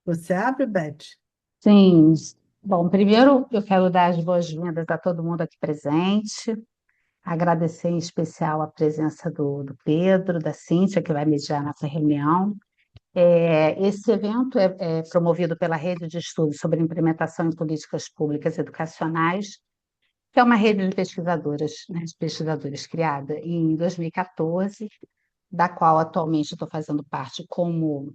Você abre, Beth? Sim. Bom, primeiro eu quero dar as boas-vindas a todo mundo aqui presente, agradecer em especial a presença do Pedro, da Cíntia, que vai mediar nossa reunião. Esse evento é promovido pela Rede de Estudos sobre Implementação em Políticas Públicas Educacionais, que é uma rede de pesquisadoras, né, de pesquisadores criada em 2014, da qual atualmente estou fazendo parte como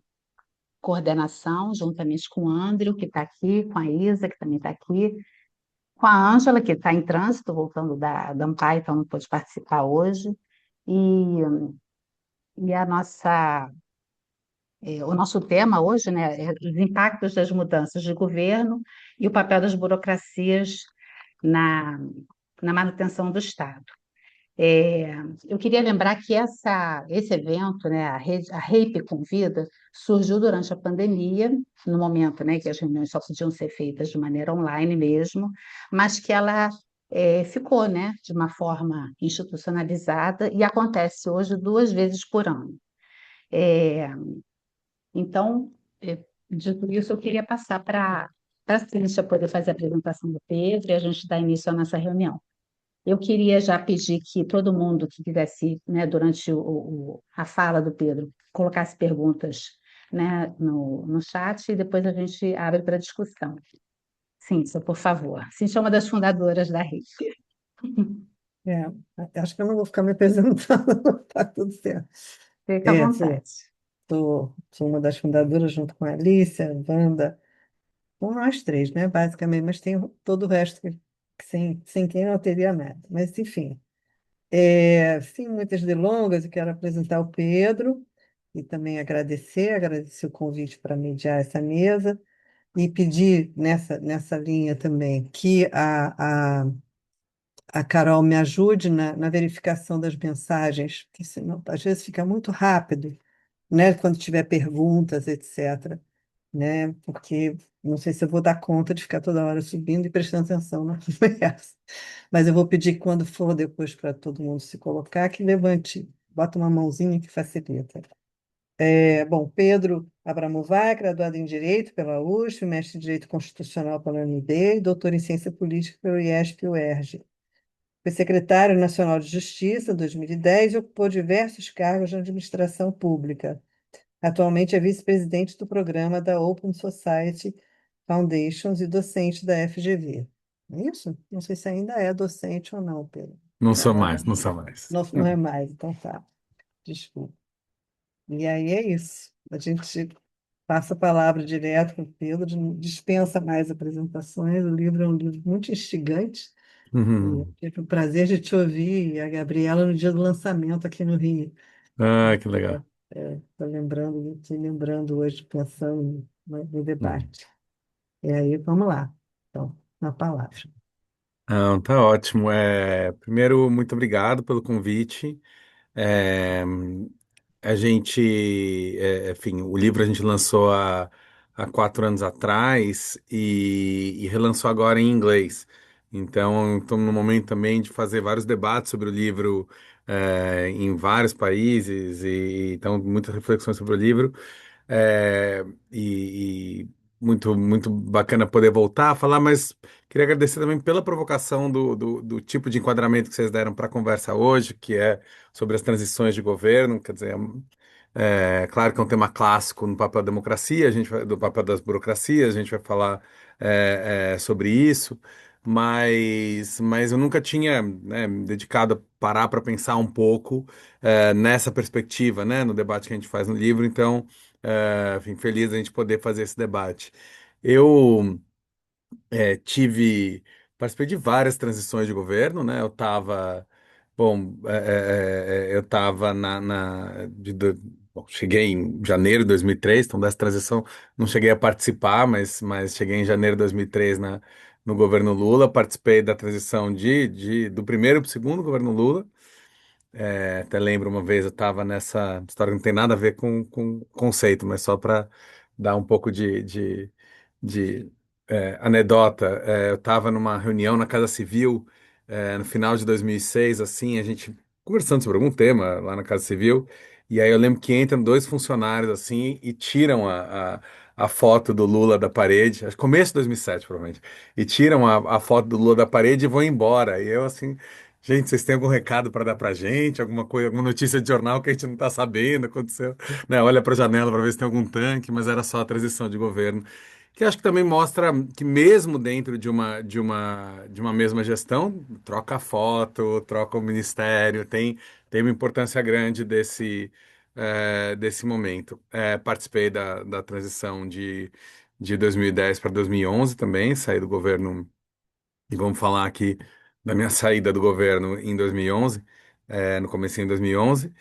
coordenação, juntamente com o Andrew, que está aqui, com a Isa, que também está aqui, com a Ângela, que está em trânsito, voltando da Amparo, então não pôde participar hoje, e, e o nosso tema hoje, né, é os impactos das mudanças de governo e o papel das burocracias na, na manutenção do Estado. É, eu queria lembrar que esse evento, né, a RAPE Convida, surgiu durante a pandemia, no momento, né, que as reuniões só podiam ser feitas de maneira online mesmo, mas que ela ficou, né, de uma forma institucionalizada e acontece hoje 2 vezes por ano. É, então, dito isso, eu queria passar para a Cíntia poder fazer a apresentação do Pedro e a gente dar início à nossa reunião. Eu queria já pedir que todo mundo que quisesse, né, durante a fala do Pedro, colocasse perguntas, né, no chat e depois a gente abre para discussão. Cíntia, por favor. Cíntia é uma das fundadoras da rede. É, acho que eu não vou ficar me apresentando, tá tudo certo. Fica à Sou, vontade. sou uma das fundadoras junto com a Alicia, a Wanda, com nós três, né, basicamente, mas tem todo o resto que sem quem não teria nada. Mas, enfim, sem muitas delongas, eu quero apresentar o Pedro e também agradecer o convite para mediar essa mesa e pedir nessa linha também que a Carol me ajude na verificação das mensagens, porque senão às vezes fica muito rápido, né? Quando tiver perguntas, etc. Né? Porque não sei se eu vou dar conta de ficar toda hora subindo e prestando atenção na conversa. Mas eu vou pedir que quando for depois para todo mundo se colocar, que levante, bota uma mãozinha que facilita. Bom, Pedro Abramovar, graduado em Direito pela USP, mestre em Direito Constitucional pela UNB e doutor em Ciência Política pelo IESP e UERJ. Foi secretário nacional de Justiça em 2010 e ocupou diversos cargos na administração pública. Atualmente é vice-presidente do programa da Open Society Foundations e docente da FGV. É isso? Não sei se ainda é docente ou não, Pedro. Não sou Agora mais, não sou mais. não, não é mais, então tá. Desculpa. E aí é isso. A gente passa a palavra direto para o Pedro, dispensa mais apresentações. O livro é um livro muito instigante. E eu Uhum. tive o prazer de te ouvir e a Gabriela no dia do lançamento aqui no Rio. Ah, que legal. Estou lembrando, te lembrando hoje, pensando no Uhum. debate. E aí, vamos lá. Então, na palavra. Ah, tá ótimo. Primeiro, muito obrigado pelo convite. É, a gente, enfim, o livro a gente lançou há 4 anos atrás e relançou agora em inglês. Então, estamos no momento também de fazer vários debates sobre o livro em vários países e então muitas reflexões sobre o livro. É, e muito, muito bacana poder voltar a falar, mas queria agradecer também pela provocação do tipo de enquadramento que vocês deram para a conversa hoje, que é sobre as transições de governo. Quer dizer, claro que é um tema clássico no papel da democracia, do papel das burocracias, a gente vai falar sobre isso. Mas eu nunca tinha, né, me dedicado a parar para pensar um pouco nessa perspectiva, né, no debate que a gente faz no livro. Então, enfim, feliz a gente poder fazer esse debate. Eu tive, participei de várias transições de governo, né? Eu estava bom, cheguei em janeiro de 2003, então dessa transição não cheguei a participar, mas cheguei em janeiro de 2003 no governo Lula, participei da transição do primeiro para o segundo governo Lula. Até lembro uma vez eu estava nessa história que não tem nada a ver com conceito, mas só para dar um pouco de anedota. Eu estava numa reunião na Casa Civil no final de 2006, assim, a gente conversando sobre algum tema lá na Casa Civil, e aí eu lembro que entram dois funcionários assim e tiram a foto do Lula da parede, acho que começo de 2007, provavelmente, e tiram a foto do Lula da parede e vão embora. E eu assim, gente, vocês têm algum recado para dar pra gente? Alguma coisa, alguma notícia de jornal que a gente não tá sabendo, aconteceu? Né, olha para a janela para ver se tem algum tanque, mas era só a transição de governo. Que acho que também mostra que mesmo dentro de uma mesma gestão, troca a foto, troca o ministério, tem uma importância grande desse momento. Participei da transição de 2010 para 2011 também, saí do governo, e vamos falar aqui da minha saída do governo em 2011, no comecinho de 2011,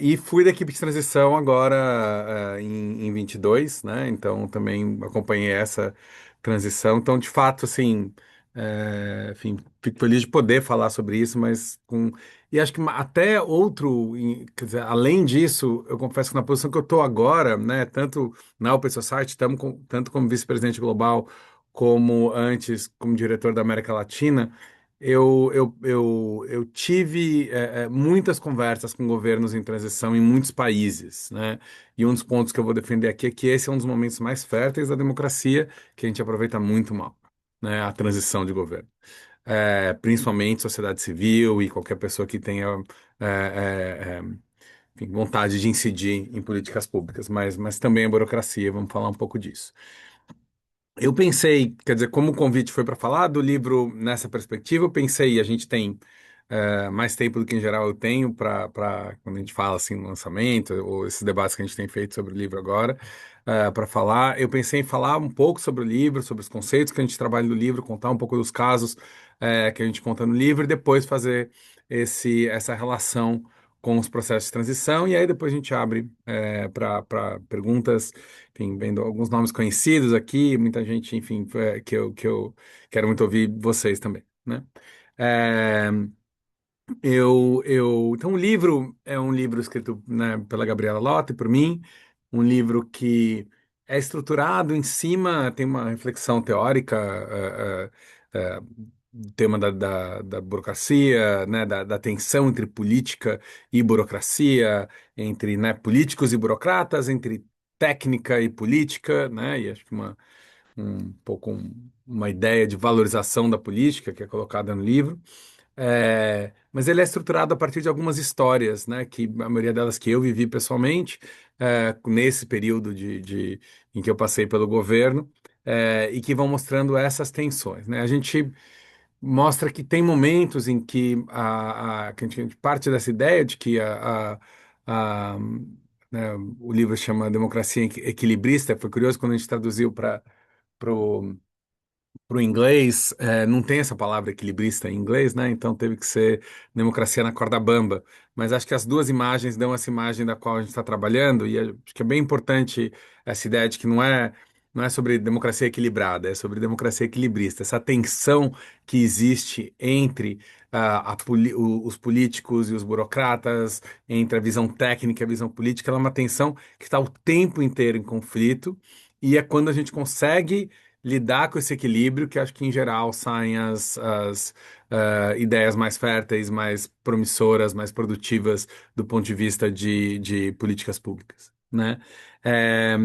e fui da equipe de transição agora em 22, né? Então também acompanhei essa transição. Então, de fato, assim, enfim, fico feliz de poder falar sobre isso, mas com e acho que até outro, quer dizer, além disso, eu confesso que na posição que eu estou agora, né, tanto na Open Society, tanto como vice-presidente global como antes, como diretor da América Latina, eu tive muitas conversas com governos em transição em muitos países, né? E um dos pontos que eu vou defender aqui é que esse é um dos momentos mais férteis da democracia, que a gente aproveita muito mal, né? A transição de governo. Principalmente sociedade civil e qualquer pessoa que tenha enfim, vontade de incidir em políticas públicas, mas também a burocracia, vamos falar um pouco disso. Eu pensei, quer dizer, como o convite foi para falar do livro nessa perspectiva, eu pensei, a gente tem mais tempo do que em geral eu tenho para quando a gente fala assim no lançamento, ou esses debates que a gente tem feito sobre o livro agora, para falar. Eu pensei em falar um pouco sobre o livro, sobre os conceitos que a gente trabalha no livro, contar um pouco dos casos que a gente conta no livro, e depois fazer essa relação com os processos de transição, e aí depois a gente abre para perguntas, enfim, vendo alguns nomes conhecidos aqui, muita gente, enfim, que eu quero muito ouvir vocês também, né? É, então, o livro é um livro escrito, né, pela Gabriela Lota e por mim, um livro que é estruturado em cima, tem uma reflexão teórica, tema da burocracia, né, da tensão entre política e burocracia, entre, né, políticos e burocratas, entre técnica e política, né, e acho que uma ideia de valorização da política que é colocada no livro. Mas ele é estruturado a partir de algumas histórias, né, que a maioria delas que eu vivi pessoalmente, nesse período em que eu passei pelo governo, e que vão mostrando essas tensões, né? A gente mostra que tem momentos em que que a gente parte dessa ideia de que a- né, o livro chama Democracia Equilibrista. Foi curioso quando a gente traduziu para o inglês, não tem essa palavra equilibrista em inglês, né? Então teve que ser democracia na corda bamba. Mas acho que as duas imagens dão essa imagem da qual a gente está trabalhando, e acho que é bem importante essa ideia de que não é sobre democracia equilibrada, é sobre democracia equilibrista. Essa tensão que existe entre os políticos e os burocratas, entre a visão técnica e a visão política, ela é uma tensão que está o tempo inteiro em conflito, e é quando a gente consegue lidar com esse equilíbrio que acho que em geral saem as ideias mais férteis, mais promissoras, mais produtivas do ponto de vista de políticas públicas, né? É,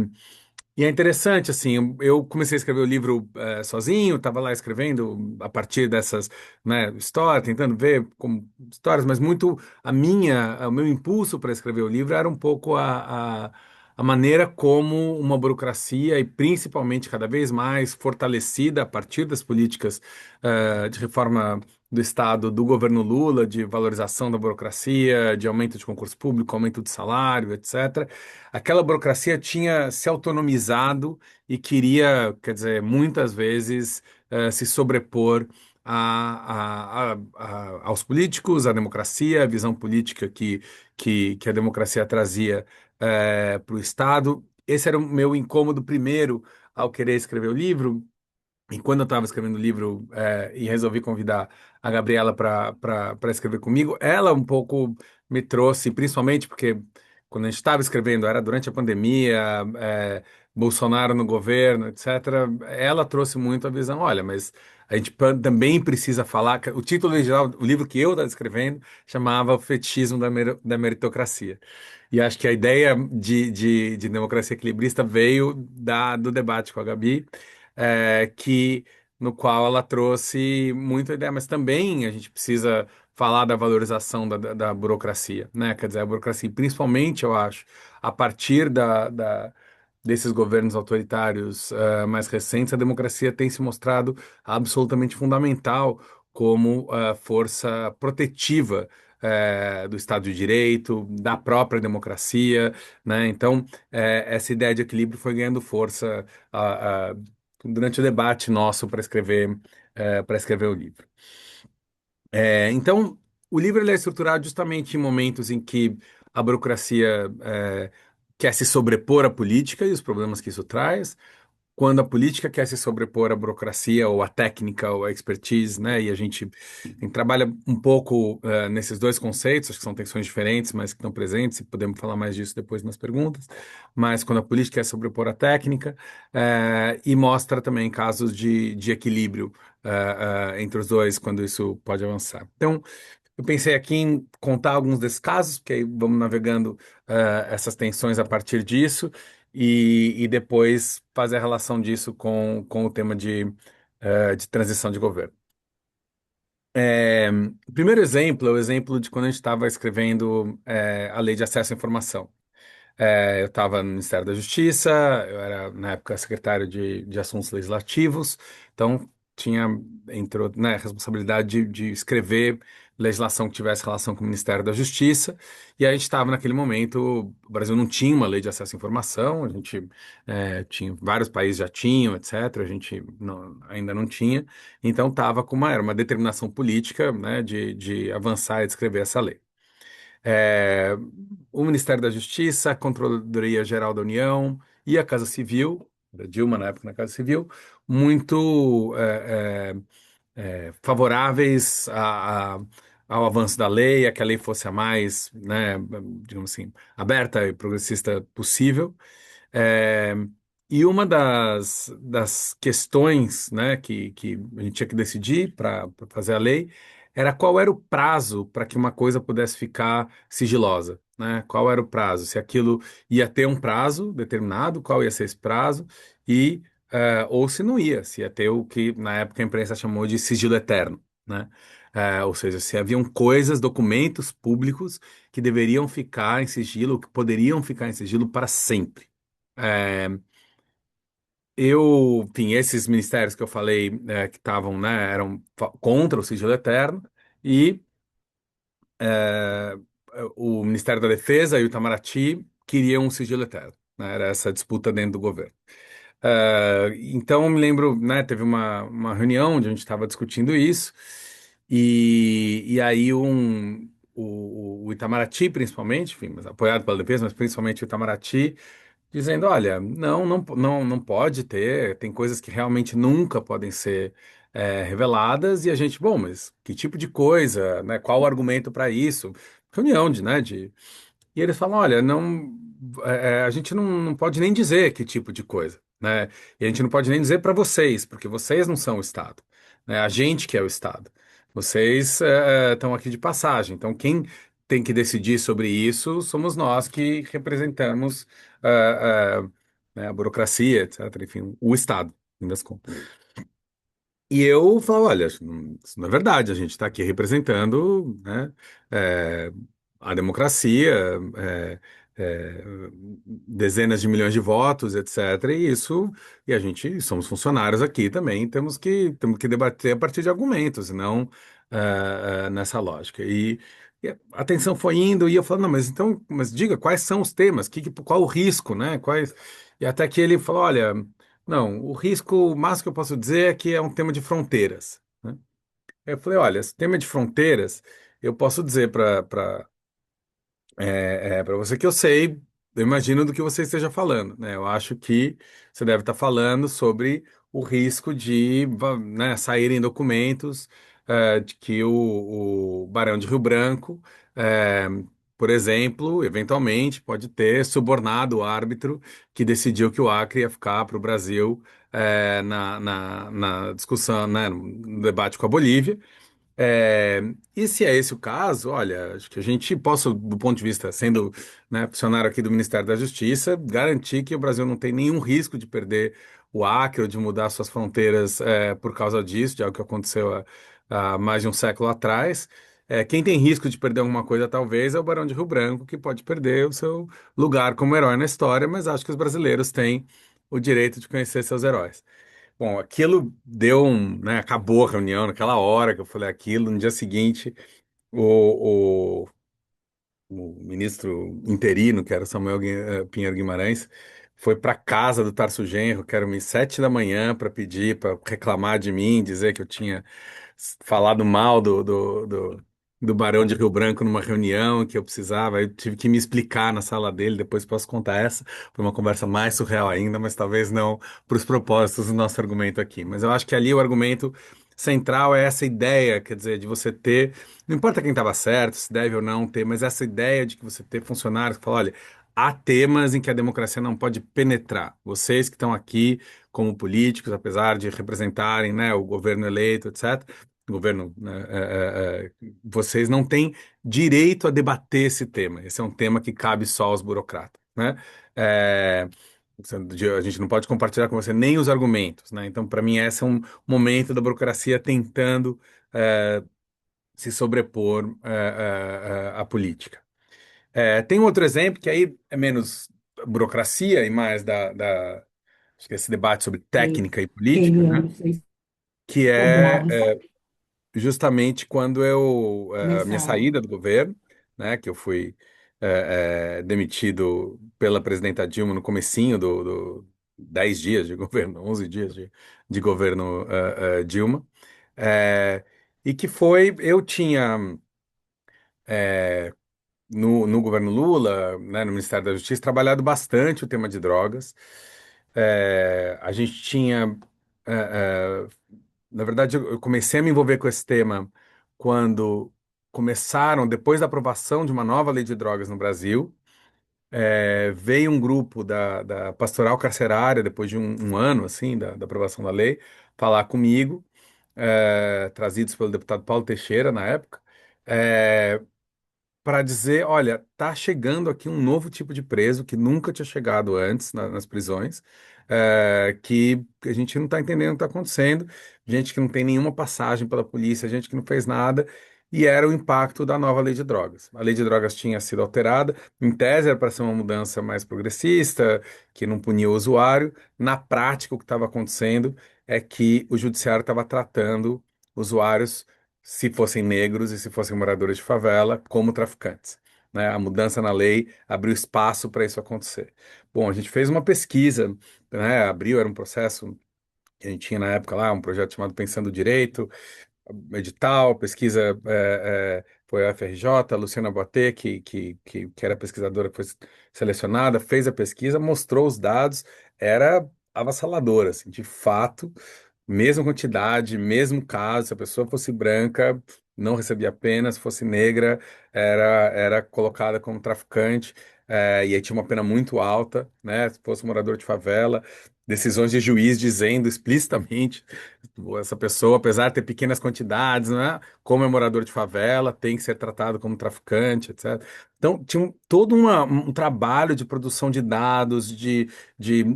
e é interessante, assim, eu comecei a escrever o livro sozinho, estava lá escrevendo a partir dessas, né, histórias, tentando ver como histórias, mas muito o meu impulso para escrever o livro era um pouco a maneira como uma burocracia, e principalmente cada vez mais fortalecida a partir das políticas de reforma do Estado, do governo Lula, de valorização da burocracia, de aumento de concurso público, aumento de salário, etc. Aquela burocracia tinha se autonomizado e queria, quer dizer, muitas vezes se sobrepor aos políticos, à democracia, à visão política que a democracia trazia para o Estado. Esse era o meu incômodo primeiro ao querer escrever o livro. E quando eu estava escrevendo o livro e resolvi convidar a Gabriela para escrever comigo, ela um pouco me trouxe, principalmente porque quando a gente estava escrevendo, era durante a pandemia, Bolsonaro no governo, etc., ela trouxe muito a visão, olha, mas a gente também precisa falar, o título original, o livro que eu estava escrevendo, chamava O Fetichismo da Meritocracia. E acho que a ideia de democracia equilibrista veio do debate com a Gabi, que no qual ela trouxe muita ideia, mas também a gente precisa falar da valorização da burocracia, né? Quer dizer, a burocracia, principalmente, eu acho, a partir desses governos autoritários mais recentes, a democracia tem se mostrado absolutamente fundamental como força protetiva do Estado de Direito, da própria democracia, né? Então, essa ideia de equilíbrio foi ganhando força durante o debate nosso para escrever o livro. Então, o livro ele é estruturado justamente em momentos em que a burocracia quer se sobrepor à política e os problemas que isso traz, quando a política quer se sobrepor à burocracia ou à técnica ou à expertise, né? E a gente trabalha um pouco nesses dois conceitos, acho que são tensões diferentes, mas que estão presentes, e podemos falar mais disso depois nas perguntas. Mas quando a política quer se sobrepor à técnica, e mostra também casos de equilíbrio entre os dois, quando isso pode avançar. Então, eu pensei aqui em contar alguns desses casos, porque aí vamos navegando essas tensões a partir disso, e depois fazer a relação disso com o tema de transição de governo. O primeiro exemplo é o exemplo de quando a gente estava escrevendo a Lei de Acesso à Informação. Eu estava no Ministério da Justiça, eu era, na época, secretário de Assuntos Legislativos, então tinha, entrou, né, a responsabilidade de escrever legislação que tivesse relação com o Ministério da Justiça, e a gente estava naquele momento, o Brasil não tinha uma lei de acesso à informação, a gente tinha, vários países já tinham, etc., a gente ainda não tinha, então estava era uma determinação política, né, de avançar e de escrever essa lei. É, o Ministério da Justiça, a Controladoria Geral da União e a Casa Civil, da Dilma na época na Casa Civil, muito favoráveis ao avanço da lei, a que a lei fosse a mais, né, digamos assim, aberta e progressista possível. É, e uma das questões, né, que a gente tinha que decidir para fazer a lei era qual era o prazo para que uma coisa pudesse ficar sigilosa, né? Qual era o prazo? Se aquilo ia ter um prazo determinado, qual ia ser esse prazo, e ou se não ia, se ia ter o que na época a imprensa chamou de sigilo eterno, né? Ou seja, se haviam coisas, documentos públicos que deveriam ficar em sigilo, que poderiam ficar em sigilo para sempre. É, enfim, esses ministérios que eu falei que estavam, né, eram contra o sigilo eterno e é, o Ministério da Defesa e o Itamaraty queriam um sigilo eterno, né, era essa disputa dentro do governo. Então, eu me lembro, né, teve uma reunião onde a gente estava discutindo isso e aí o Itamaraty, principalmente, enfim, mas apoiado pela defesa, mas principalmente o Itamaraty, dizendo, olha, não pode ter, tem coisas que realmente nunca podem ser reveladas, e a gente, bom, mas que tipo de coisa, né? Qual o argumento para isso? Reunião e eles falam, olha, não, a gente não pode nem dizer que tipo de coisa, né? E a gente não pode nem dizer para vocês, porque vocês não são o Estado, né? A gente que é o Estado. Vocês estão aqui de passagem. Então, quem tem que decidir sobre isso somos nós que representamos né, a burocracia, etc. Enfim, o Estado, no fim das contas. E eu falo, olha, isso não é verdade, a gente está aqui representando, né, é, a democracia, é, é, dezenas de milhões de votos, etc. E a gente somos funcionários aqui também, temos que debater a partir de argumentos, e não nessa lógica. E a tensão foi indo, e eu falo, não, mas então, mas diga, quais são os temas, qual o risco, né? E até que ele falou, olha. Não, o risco máximo que eu posso dizer é que é um tema de fronteiras, né? Eu falei, olha, esse tema de fronteiras, eu posso dizer para você que eu sei, eu imagino do que você esteja falando, né? Eu acho que você deve estar falando sobre o risco de, né, saírem documentos de que o Barão de Rio Branco por exemplo, eventualmente pode ter subornado o árbitro que decidiu que o Acre ia ficar para o Brasil na discussão, né, no debate com a Bolívia. E se é esse o caso, olha, acho que a gente possa, do ponto de vista, sendo, né, funcionário aqui do Ministério da Justiça, garantir que o Brasil não tem nenhum risco de perder o Acre ou de mudar suas fronteiras por causa disso, de algo que aconteceu há mais de um século atrás. Quem tem risco de perder alguma coisa, talvez, é o Barão de Rio Branco, que pode perder o seu lugar como herói na história, mas acho que os brasileiros têm o direito de conhecer seus heróis. Bom, aquilo deu né, acabou a reunião naquela hora que eu falei aquilo. No dia seguinte, o, o, o ministro interino, que era Samuel Pinheiro Guimarães, foi para casa do Tarso Genro, que era umas 7 da manhã, para pedir, para reclamar de mim, dizer que eu tinha falado mal do Barão de Rio Branco numa reunião, que eu precisava. Eu tive que me explicar na sala dele, depois posso contar essa. Foi uma conversa mais surreal ainda, mas talvez não para os propósitos do nosso argumento aqui. Mas eu acho que ali o argumento central é essa ideia, quer dizer, de você ter, não importa quem estava certo, se deve ou não ter, mas essa ideia de que você ter funcionários que falam, olha, há temas em que a democracia não pode penetrar. Vocês que estão aqui como políticos, apesar de representarem, né, o governo eleito, etc., governo, né, vocês não têm direito a debater esse tema. Esse é um tema que cabe só aos burocratas, né? É, a gente não pode compartilhar com você nem os argumentos, né? Então, para mim, esse é um momento da burocracia tentando se sobrepor à política. Tem um outro exemplo que aí é menos burocracia e mais acho que esse debate sobre técnica e política, né? Eliane fez Que é cobrado justamente quando a minha mensal. saída do governo, né? Que eu fui demitido pela presidenta Dilma no comecinho do 10 dias de governo, 11 dias de governo Dilma. É, e que foi, eu tinha no governo Lula, né, no Ministério da Justiça, trabalhado bastante o tema de drogas. A gente tinha, é, é, na verdade, eu comecei a me envolver com esse tema quando começaram, depois da aprovação de uma nova lei de drogas no Brasil, veio um grupo da Pastoral Carcerária, depois de um ano, assim, da aprovação da lei, falar comigo, trazidos pelo deputado Paulo Teixeira, na época, para dizer, olha, tá chegando aqui um novo tipo de preso que nunca tinha chegado antes nas prisões, que a gente não está entendendo o que está acontecendo, gente que não tem nenhuma passagem pela polícia, gente que não fez nada, e era o impacto da nova lei de drogas. A lei de drogas tinha sido alterada, em tese era para ser uma mudança mais progressista, que não punia o usuário. Na prática, o que estava acontecendo é que o judiciário estava tratando usuários, se fossem negros e se fossem moradores de favela, como traficantes. Né? A mudança na lei abriu espaço para isso acontecer. Bom, a gente fez uma pesquisa, né? Abriu, era um processo que a gente tinha na época lá, um projeto chamado Pensando Direito, edital, pesquisa foi a FRJ, a Luciana Boatê, que era a pesquisadora que foi selecionada, fez a pesquisa, mostrou os dados, era avassalador, assim, de fato, mesma quantidade, mesmo caso, se a pessoa fosse branca, não recebia pena, se fosse negra, era colocada como traficante, e aí tinha uma pena muito alta, né? Se fosse morador de favela, decisões de juiz dizendo explicitamente, essa pessoa, apesar de ter pequenas quantidades, né? Como é morador de favela, tem que ser tratado como traficante, etc. Então, tinha todo um trabalho de produção de dados, de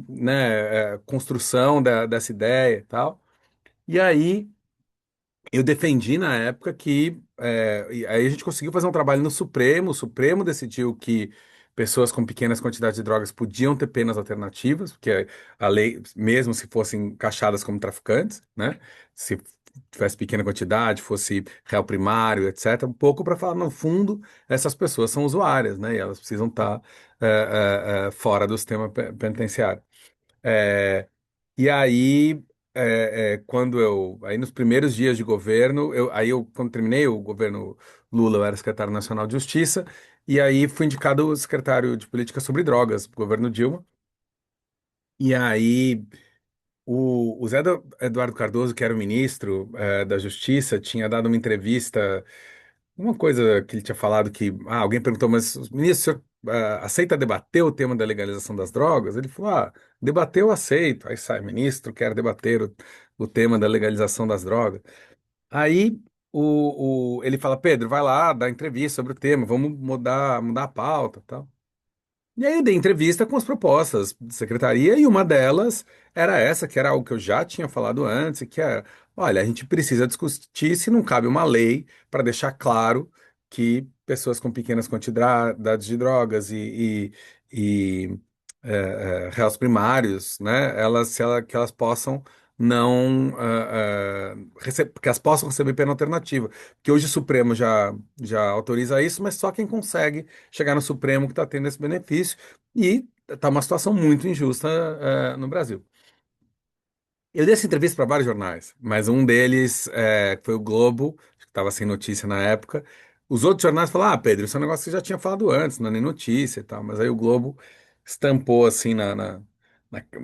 né, construção dessa ideia e tal. E aí eu defendi na época que e aí a gente conseguiu fazer um trabalho no Supremo. O Supremo decidiu que pessoas com pequenas quantidades de drogas podiam ter penas alternativas, porque a lei, mesmo se fossem encaixadas como traficantes, né? Se tivesse pequena quantidade, fosse réu primário, etc. Um pouco para falar, no fundo, essas pessoas são usuárias, né? E elas precisam estar fora do sistema penitenciário. É, e aí, aí nos primeiros dias de governo, quando terminei o governo Lula, eu era secretário nacional de Justiça, e aí fui indicado secretário de Política sobre Drogas, do governo Dilma. E aí, o Eduardo Cardoso, que era o ministro, da Justiça, tinha dado uma entrevista uma coisa que ele tinha falado que alguém perguntou, mas ministro, o senhor aceita debater o tema da legalização das drogas? Ele falou, debater eu aceito. Aí sai, ministro, quer debater o tema da legalização das drogas. Aí ele fala, Pedro, vai lá, dá entrevista sobre o tema, vamos mudar a pauta, tal. E aí eu dei entrevista com as propostas de secretaria e uma delas era essa, que era algo que eu já tinha falado antes, que é, olha, a gente precisa discutir se não cabe uma lei para deixar claro que pessoas com pequenas quantidades de drogas réus primários, né, que elas possam não que elas possam receber pena alternativa. Porque hoje o Supremo já autoriza isso, mas só quem consegue chegar no Supremo que está tendo esse benefício, e está uma situação muito injusta, no Brasil. Eu dei essa entrevista para vários jornais, mas um deles foi o Globo, que estava sem notícia na época. Os outros jornais falaram: Pedro, isso é um negócio que você já tinha falado antes, não é nem notícia e tal. Mas aí o Globo estampou assim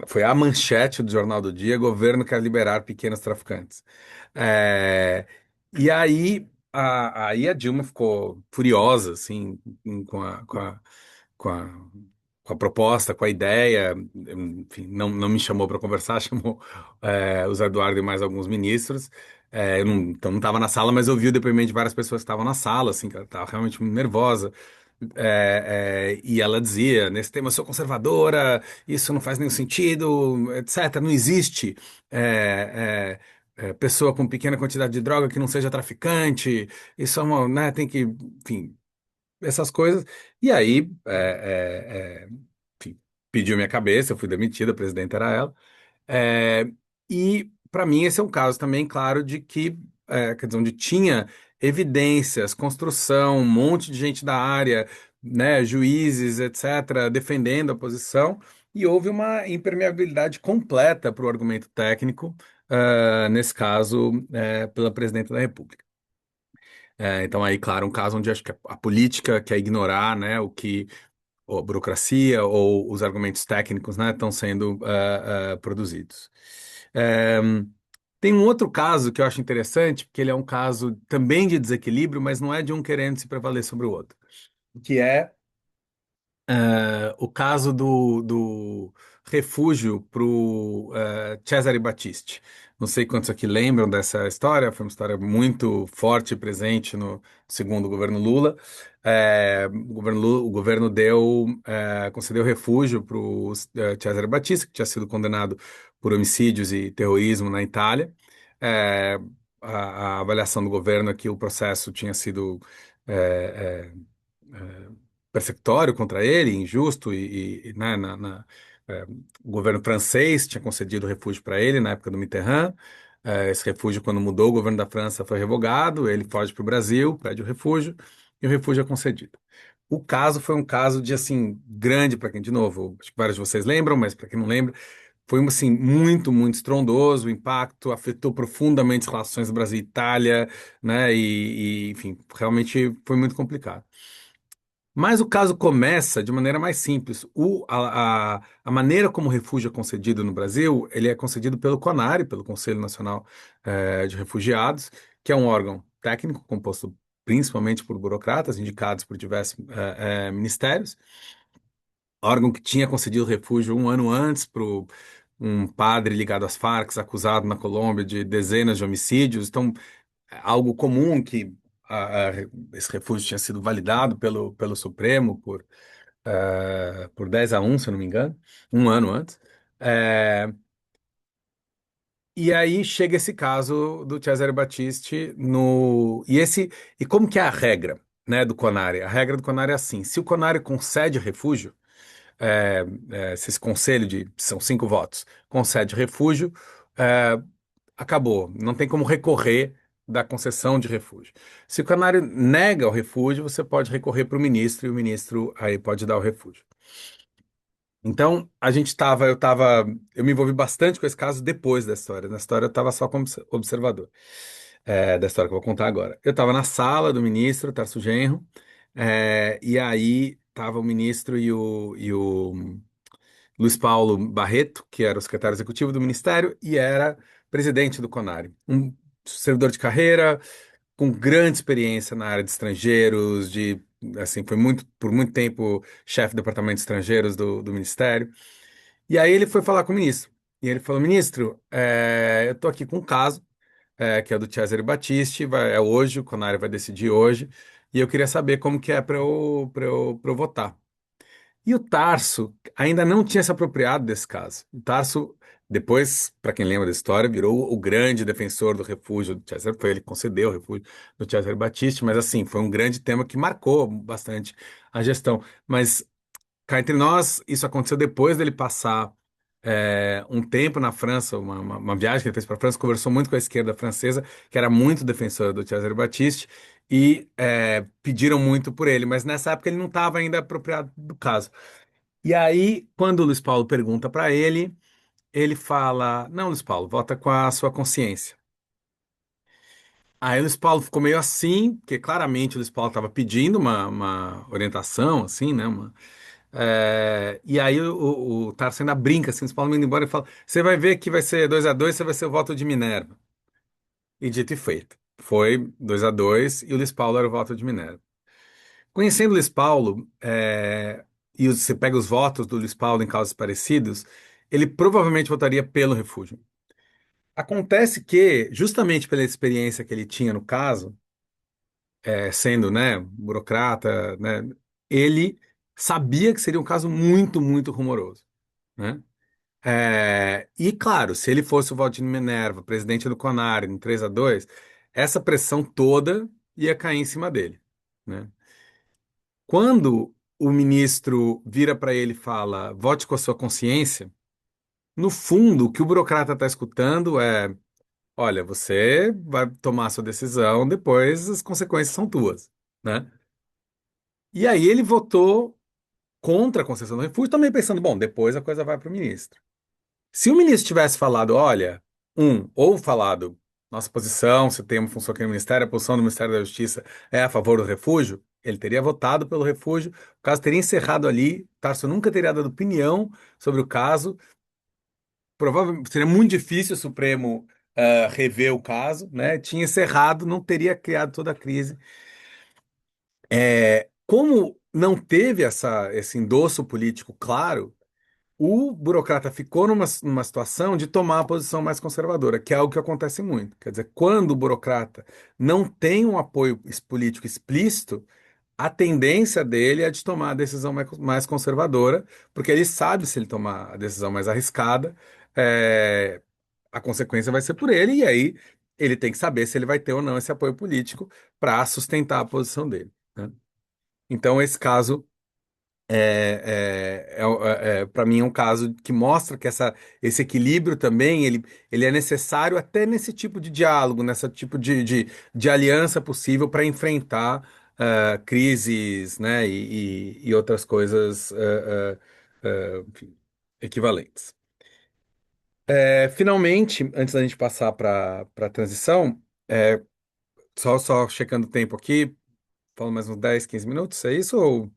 foi a manchete do Jornal do Dia: governo quer liberar pequenos traficantes. É, e aí a Dilma ficou furiosa, assim, com a, com a proposta, com a ideia. Enfim, não me chamou para conversar, chamou o Zé Eduardo e mais alguns ministros. Eu não, então não estava na sala, mas eu ouvi o depoimento de várias pessoas que estavam na sala, assim, que ela estava realmente muito nervosa. E ela dizia: nesse tema eu sou conservadora, isso não faz nenhum sentido, etc. Não existe pessoa com pequena quantidade de droga que não seja traficante. Isso é uma, né, tem que, enfim, essas coisas. E aí, enfim, pediu minha cabeça, eu fui demitido, a presidente era ela. É, e para mim esse é um caso também, claro, de que, quer dizer, onde tinha evidências, construção, um monte de gente da área, né, juízes, etc., defendendo a posição, e houve uma impermeabilidade completa para o argumento técnico, nesse caso, pela presidente da República. Então aí, claro, um caso onde acho que a política quer ignorar, né, o que ou a burocracia ou os argumentos técnicos, né, estão sendo produzidos. Eh, Tem um outro caso que eu acho interessante, porque ele é um caso também de desequilíbrio, mas não é de um querendo se prevaler sobre o outro, que é o caso do refúgio para o Cesare Battisti. Não sei quantos aqui lembram dessa história, foi uma história muito forte e presente no segundo governo Lula. O governo concedeu refúgio para o Cesare Battisti, que tinha sido condenado por homicídios e terrorismo na Itália. É, a avaliação do governo é que o processo tinha sido é, é, persecutório contra ele, injusto, né, é, o governo francês tinha concedido refúgio para ele na época do Mitterrand. Esse refúgio, quando mudou o governo da França, foi revogado. Ele foge para o Brasil, pede o refúgio e o refúgio é concedido. O caso foi um caso de assim grande para quem, de novo, acho que vários de vocês lembram, mas para quem não lembra, foi assim muito, muito estrondoso. O impacto afetou profundamente as relações Brasil e Itália, né? Enfim, realmente foi muito complicado. Mas o caso começa de maneira mais simples. A maneira como o refúgio é concedido no Brasil, ele é concedido pelo CONARE, pelo Conselho Nacional de Refugiados, que é um órgão técnico composto principalmente por burocratas indicados por diversos ministérios. Órgão que tinha concedido refúgio um ano antes para um padre ligado às Farc, acusado na Colômbia de dezenas de homicídios. Então, algo comum que esse refúgio tinha sido validado pelo Supremo por 10-1, se eu não me engano, um ano antes. É, e aí chega esse caso do Cesare Battisti e como que é a regra, né, do CONARE? A regra do CONARE é assim: se o CONARE concede refúgio, se esse conselho são 5 votos, concede refúgio, é, acabou, não tem como recorrer da concessão de refúgio. Se o canário nega o refúgio, você pode recorrer para o ministro e o ministro aí pode dar o refúgio. Então, eu me envolvi bastante com esse caso depois da história. Na história eu estava só como observador, da história que eu vou contar agora. Eu estava na sala do ministro, Tarso Genro, e aí estava o ministro e o Luiz Paulo Barreto, que era o secretário executivo do Ministério e era presidente do CONARE. Um servidor de carreira, com grande experiência na área de estrangeiros, assim, foi por muito tempo chefe do departamento de estrangeiros do Ministério. E aí ele foi falar com o ministro. E ele falou, ministro, eu estou aqui com um caso, que é do Cesare Battisti, é hoje, o Conário vai decidir hoje, e eu queria saber como que é para eu votar. E o Tarso ainda não tinha se apropriado desse caso. O Tarso, depois, para quem lembra da história, virou o grande defensor do refúgio do Cesare, foi ele que concedeu o refúgio do Cesare Battisti, mas assim, foi um grande tema que marcou bastante a gestão. Mas cá entre nós, isso aconteceu depois dele passar um tempo na França, uma viagem que ele fez para a França, conversou muito com a esquerda francesa, que era muito defensora do Cesare Battisti, e pediram muito por ele, mas nessa época ele não estava ainda apropriado do caso. E aí, quando o Luiz Paulo pergunta para ele, ele fala: Não, Luiz Paulo, vota com a sua consciência. Aí o Luiz Paulo ficou meio assim, porque claramente o Luiz Paulo estava pedindo uma orientação, assim, né? E aí o Tarso ainda brinca, assim, o Luiz Paulo indo embora e fala: Você vai ver que vai ser 2-2, você vai ser o voto de Minerva. E dito e feito. Foi 2-2 e o Luiz Paulo era o voto de Minerva. Conhecendo o Luiz Paulo, e você pega os votos do Luiz Paulo em casos parecidos, ele provavelmente votaria pelo refúgio. Acontece que, justamente pela experiência que ele tinha no caso, sendo, né, burocrata, né, ele sabia que seria um caso muito, muito rumoroso, né? E claro, se ele fosse o Valdir Minerva, presidente do CONAR, em 3-2, essa pressão toda ia cair em cima dele, né? Quando o ministro vira para ele e fala, vote com a sua consciência, no fundo, o que o burocrata está escutando é: olha, você vai tomar a sua decisão, depois as consequências são tuas, né? E aí ele votou contra a concessão do refúgio, também pensando, bom, depois a coisa vai para o ministro. Se o ministro tivesse falado, olha, ou falado, nossa posição, se tem uma função aqui no Ministério, a posição do Ministério da Justiça é a favor do refúgio, ele teria votado pelo refúgio, o caso teria encerrado ali, Tarso nunca teria dado opinião sobre o caso, provavelmente seria muito difícil o Supremo rever o caso, né? Tinha encerrado, não teria criado toda a crise. Como não teve esse endosso político claro, o burocrata ficou numa situação de tomar a posição mais conservadora, que é algo que acontece muito. Quer dizer, quando o burocrata não tem um apoio político explícito, a tendência dele é de tomar a decisão mais conservadora, porque ele sabe se ele tomar a decisão mais arriscada, é, a consequência vai ser por ele, e aí ele tem que saber se ele vai ter ou não esse apoio político para sustentar a posição dele, né? Então, esse caso para mim é um caso que mostra que esse equilíbrio também ele é necessário até nesse tipo de diálogo, nesse tipo de aliança possível para enfrentar crises, né, e outras coisas enfim, equivalentes. Finalmente, antes da gente passar para a transição, só checando o tempo aqui, falando mais uns 10, 15 minutos, é isso ou...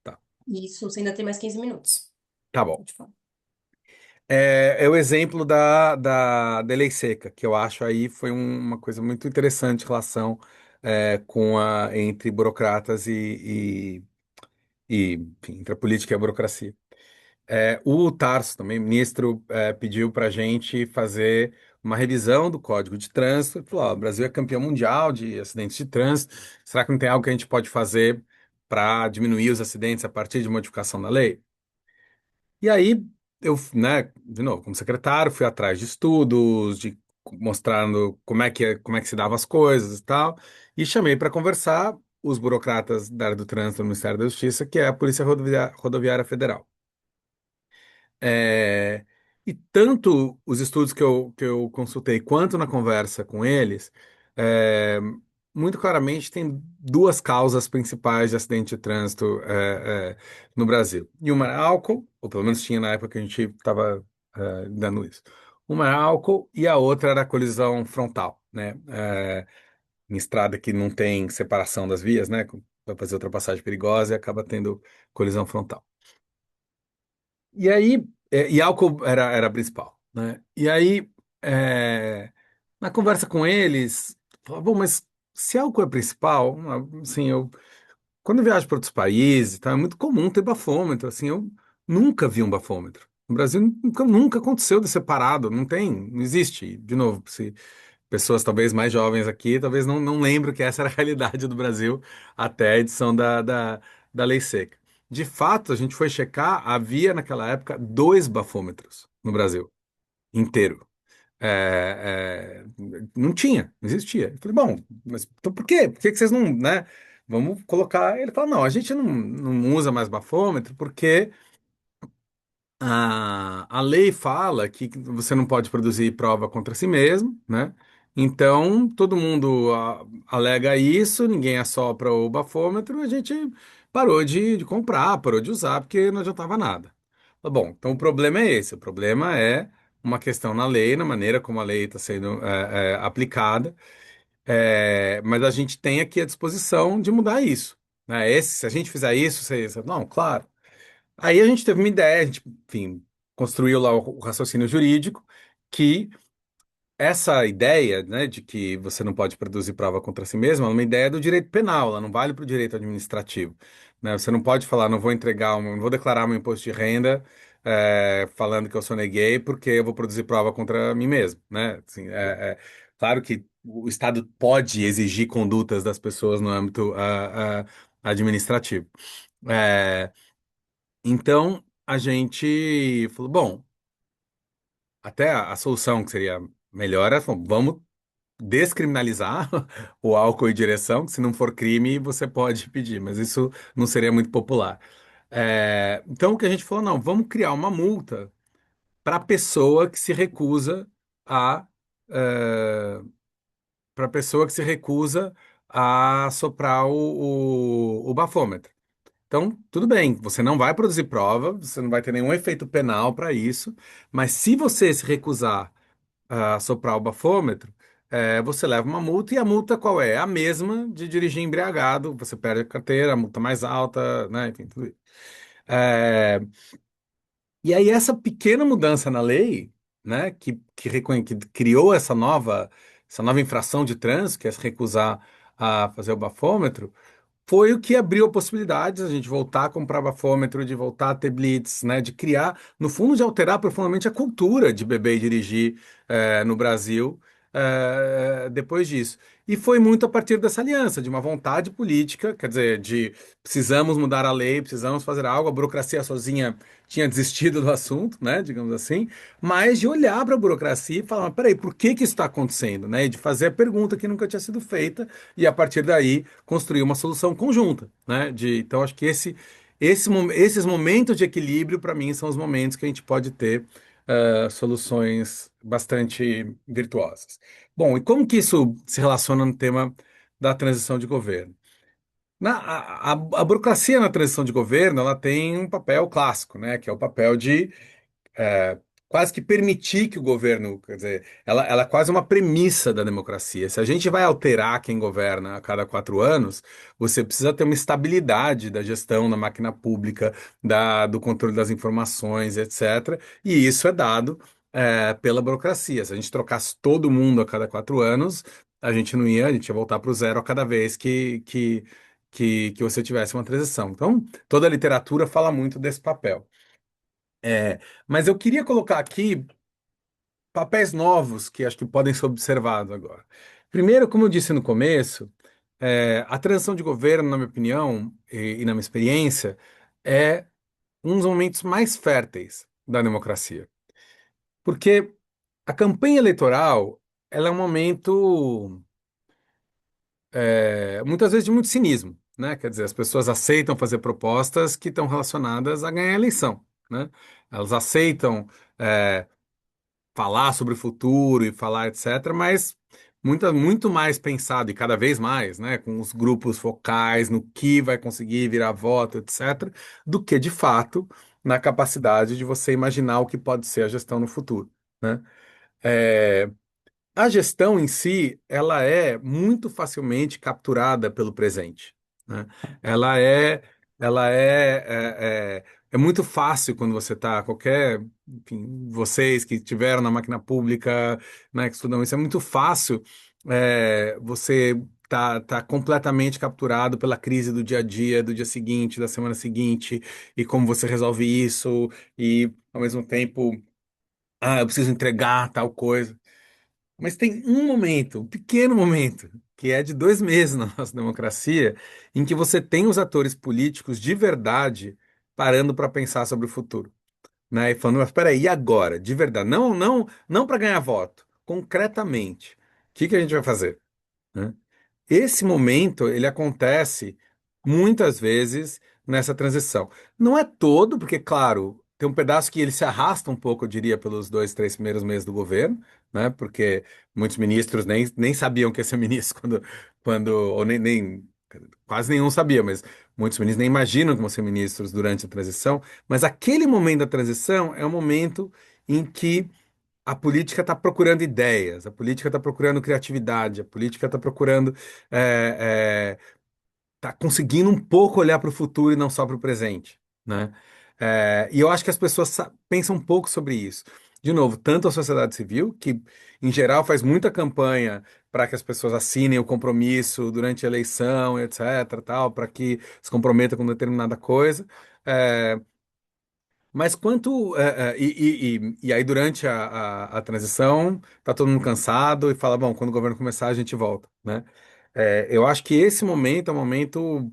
Tá, Isso, você ainda tem mais 15 minutos. tá bom. Pode falar. É o exemplo da lei seca, que eu acho aí foi uma coisa muito interessante em relação entre burocratas enfim, entre a política e a burocracia. O Tarso, também, ministro, pediu para a gente fazer uma revisão do Código de Trânsito. Ele falou: ó, o Brasil é campeão mundial de acidentes de trânsito. Será que não tem algo que a gente pode fazer para diminuir os acidentes a partir de modificação da lei? E aí eu, né, de novo, como secretário, fui atrás de estudos, mostrando como é que se davam as coisas e tal, e chamei para conversar os burocratas da área do trânsito do Ministério da Justiça, que é a Polícia Rodoviária Federal. É, e tanto os estudos que eu consultei, quanto na conversa com eles, é, muito claramente tem duas causas principais de acidente de trânsito no Brasil. E uma é álcool, ou pelo menos tinha na época que a gente estava dando isso. Uma é álcool e a outra era a colisão frontal, né? Em estrada que não tem separação das vias, né? Vai fazer ultrapassagem perigosa e acaba tendo colisão frontal. E aí, e álcool era a principal, né? E aí, na conversa com eles, falava, bom, mas se álcool é principal, assim, quando eu viajo para outros países, tá, é muito comum ter bafômetro, assim, eu nunca vi um bafômetro. No Brasil nunca aconteceu de separado, não tem, não existe. De novo, se pessoas talvez mais jovens aqui, talvez não lembram que essa era a realidade do Brasil até a edição da Lei Seca. De fato, a gente foi checar, havia naquela época dois bafômetros no Brasil inteiro. Não tinha, não existia. Eu falei, bom, mas então por quê? Por que que vocês não, né? Vamos colocar. Ele falou, não, a gente não usa mais bafômetro porque a lei fala que você não pode produzir prova contra si mesmo, né? Então, todo mundo alega isso, ninguém assopra o bafômetro, a gente parou de comprar, parou de usar, porque não adiantava nada. Bom, então o problema é esse, o problema é uma questão na lei, na maneira como a lei está sendo aplicada, mas a gente tem aqui a disposição de mudar isso, né? Se a gente fizer isso, não, claro. Aí a gente teve uma ideia, a gente, enfim, construiu lá o raciocínio jurídico, que essa ideia, né, de que você não pode produzir prova contra si mesmo, é uma ideia do direito penal, ela não vale para o direito administrativo, né? Você não pode falar, não vou declarar meu imposto de renda, falando que eu sou gay porque eu vou produzir prova contra mim mesmo, né? Assim, claro que o Estado pode exigir condutas das pessoas no âmbito administrativo. É, então, a gente falou, bom, até a solução que seria melhor é, vamos descriminalizar o álcool em direção, que se não for crime, você pode pedir, mas isso não seria muito popular. Então, o que a gente falou, não, vamos criar uma multa para a pessoa que se recusa a, para pessoa que se recusa a soprar o bafômetro. Então, tudo bem, você não vai produzir prova, você não vai ter nenhum efeito penal para isso, mas se você se recusar a soprar o bafômetro, você leva uma multa, e a multa qual é? É a mesma de dirigir embriagado, você perde a carteira, a multa mais alta, né? Enfim, tudo isso. É, e aí, essa pequena mudança na lei, né, que criou essa nova infração de trânsito, que é se recusar a fazer o bafômetro, foi o que abriu possibilidades a gente voltar a comprar bafômetro, de voltar a ter blitz, né, de criar, no fundo, de alterar profundamente a cultura de beber e dirigir no Brasil depois disso. E foi muito a partir dessa aliança, de uma vontade política, quer dizer, de precisamos mudar a lei, precisamos fazer algo, a burocracia sozinha tinha desistido do assunto, né, digamos assim, mas de olhar para a burocracia e falar, mas peraí, por que que isso está acontecendo, né, e de fazer a pergunta que nunca tinha sido feita e a partir daí construir uma solução conjunta, né, então acho que esses momentos de equilíbrio para mim são os momentos que a gente pode ter soluções bastante virtuosas. Bom, e como que isso se relaciona no tema da transição de governo? A burocracia na transição de governo, ela tem um papel clássico, né, que é o papel de é, quase que permitir que o governo, quer dizer, ela é quase uma premissa da democracia. Se a gente vai alterar quem governa a cada 4 anos, você precisa ter uma estabilidade da gestão da máquina pública, do controle das informações, etc. E isso é dado pela burocracia. Se a gente trocasse todo mundo a cada 4 anos, a gente ia voltar para o zero a cada vez que você tivesse uma transição. Então, toda a literatura fala muito desse papel. É, mas eu queria colocar aqui papéis novos que acho que podem ser observados agora. Primeiro, como eu disse no começo, a transição de governo, na minha opinião e na minha experiência, é um dos momentos mais férteis da democracia. Porque a campanha eleitoral, ela é um momento, muitas vezes, de muito cinismo, né? Quer dizer, as pessoas aceitam fazer propostas que estão relacionadas a ganhar a eleição, né? Elas aceitam falar sobre o futuro e falar etc., mas muito mais pensado e cada vez mais, né, com os grupos focais no que vai conseguir virar voto, etc., do que de fato na capacidade de você imaginar o que pode ser a gestão no futuro, né? É, a gestão em si, ela é muito facilmente capturada pelo presente, né? Ela é, ela é muito fácil quando você está, enfim, vocês que estiveram na máquina pública, né, que estudam isso, é muito fácil você tá completamente capturado pela crise do dia a dia, do dia seguinte, da semana seguinte, e como você resolve isso, e ao mesmo tempo, eu preciso entregar tal coisa. Mas tem um momento, um pequeno momento, que é de 2 meses na nossa democracia, em que você tem os atores políticos de verdade parando para pensar sobre o futuro, né? E falando, mas peraí, e agora? De verdade, não para ganhar voto, concretamente, o que que a gente vai fazer? Né? Esse momento, ele acontece muitas vezes nessa transição. Não é todo, porque, claro, tem um pedaço que ele se arrasta um pouco, eu diria, pelos 2, 3 primeiros meses do governo, né? Porque muitos ministros nem sabiam que ia ser ministro ou quase nenhum sabia, mas muitos ministros nem imaginam que vão ser ministros durante a transição. Mas aquele momento da transição é um momento em que a política está procurando ideias, a política está procurando criatividade, a política está procurando, está conseguindo um pouco olhar para o futuro e não só para o presente, né? E eu acho que as pessoas pensam um pouco sobre isso. De novo, tanto a sociedade civil, que em geral faz muita campanha para que as pessoas assinem o compromisso durante a eleição, etc., tal, para que se comprometam com determinada coisa. é, mas quanto. E aí, durante a transição, tá todo mundo cansado e fala: bom, quando o governo começar, a gente volta, né? Eu acho que esse momento é um momento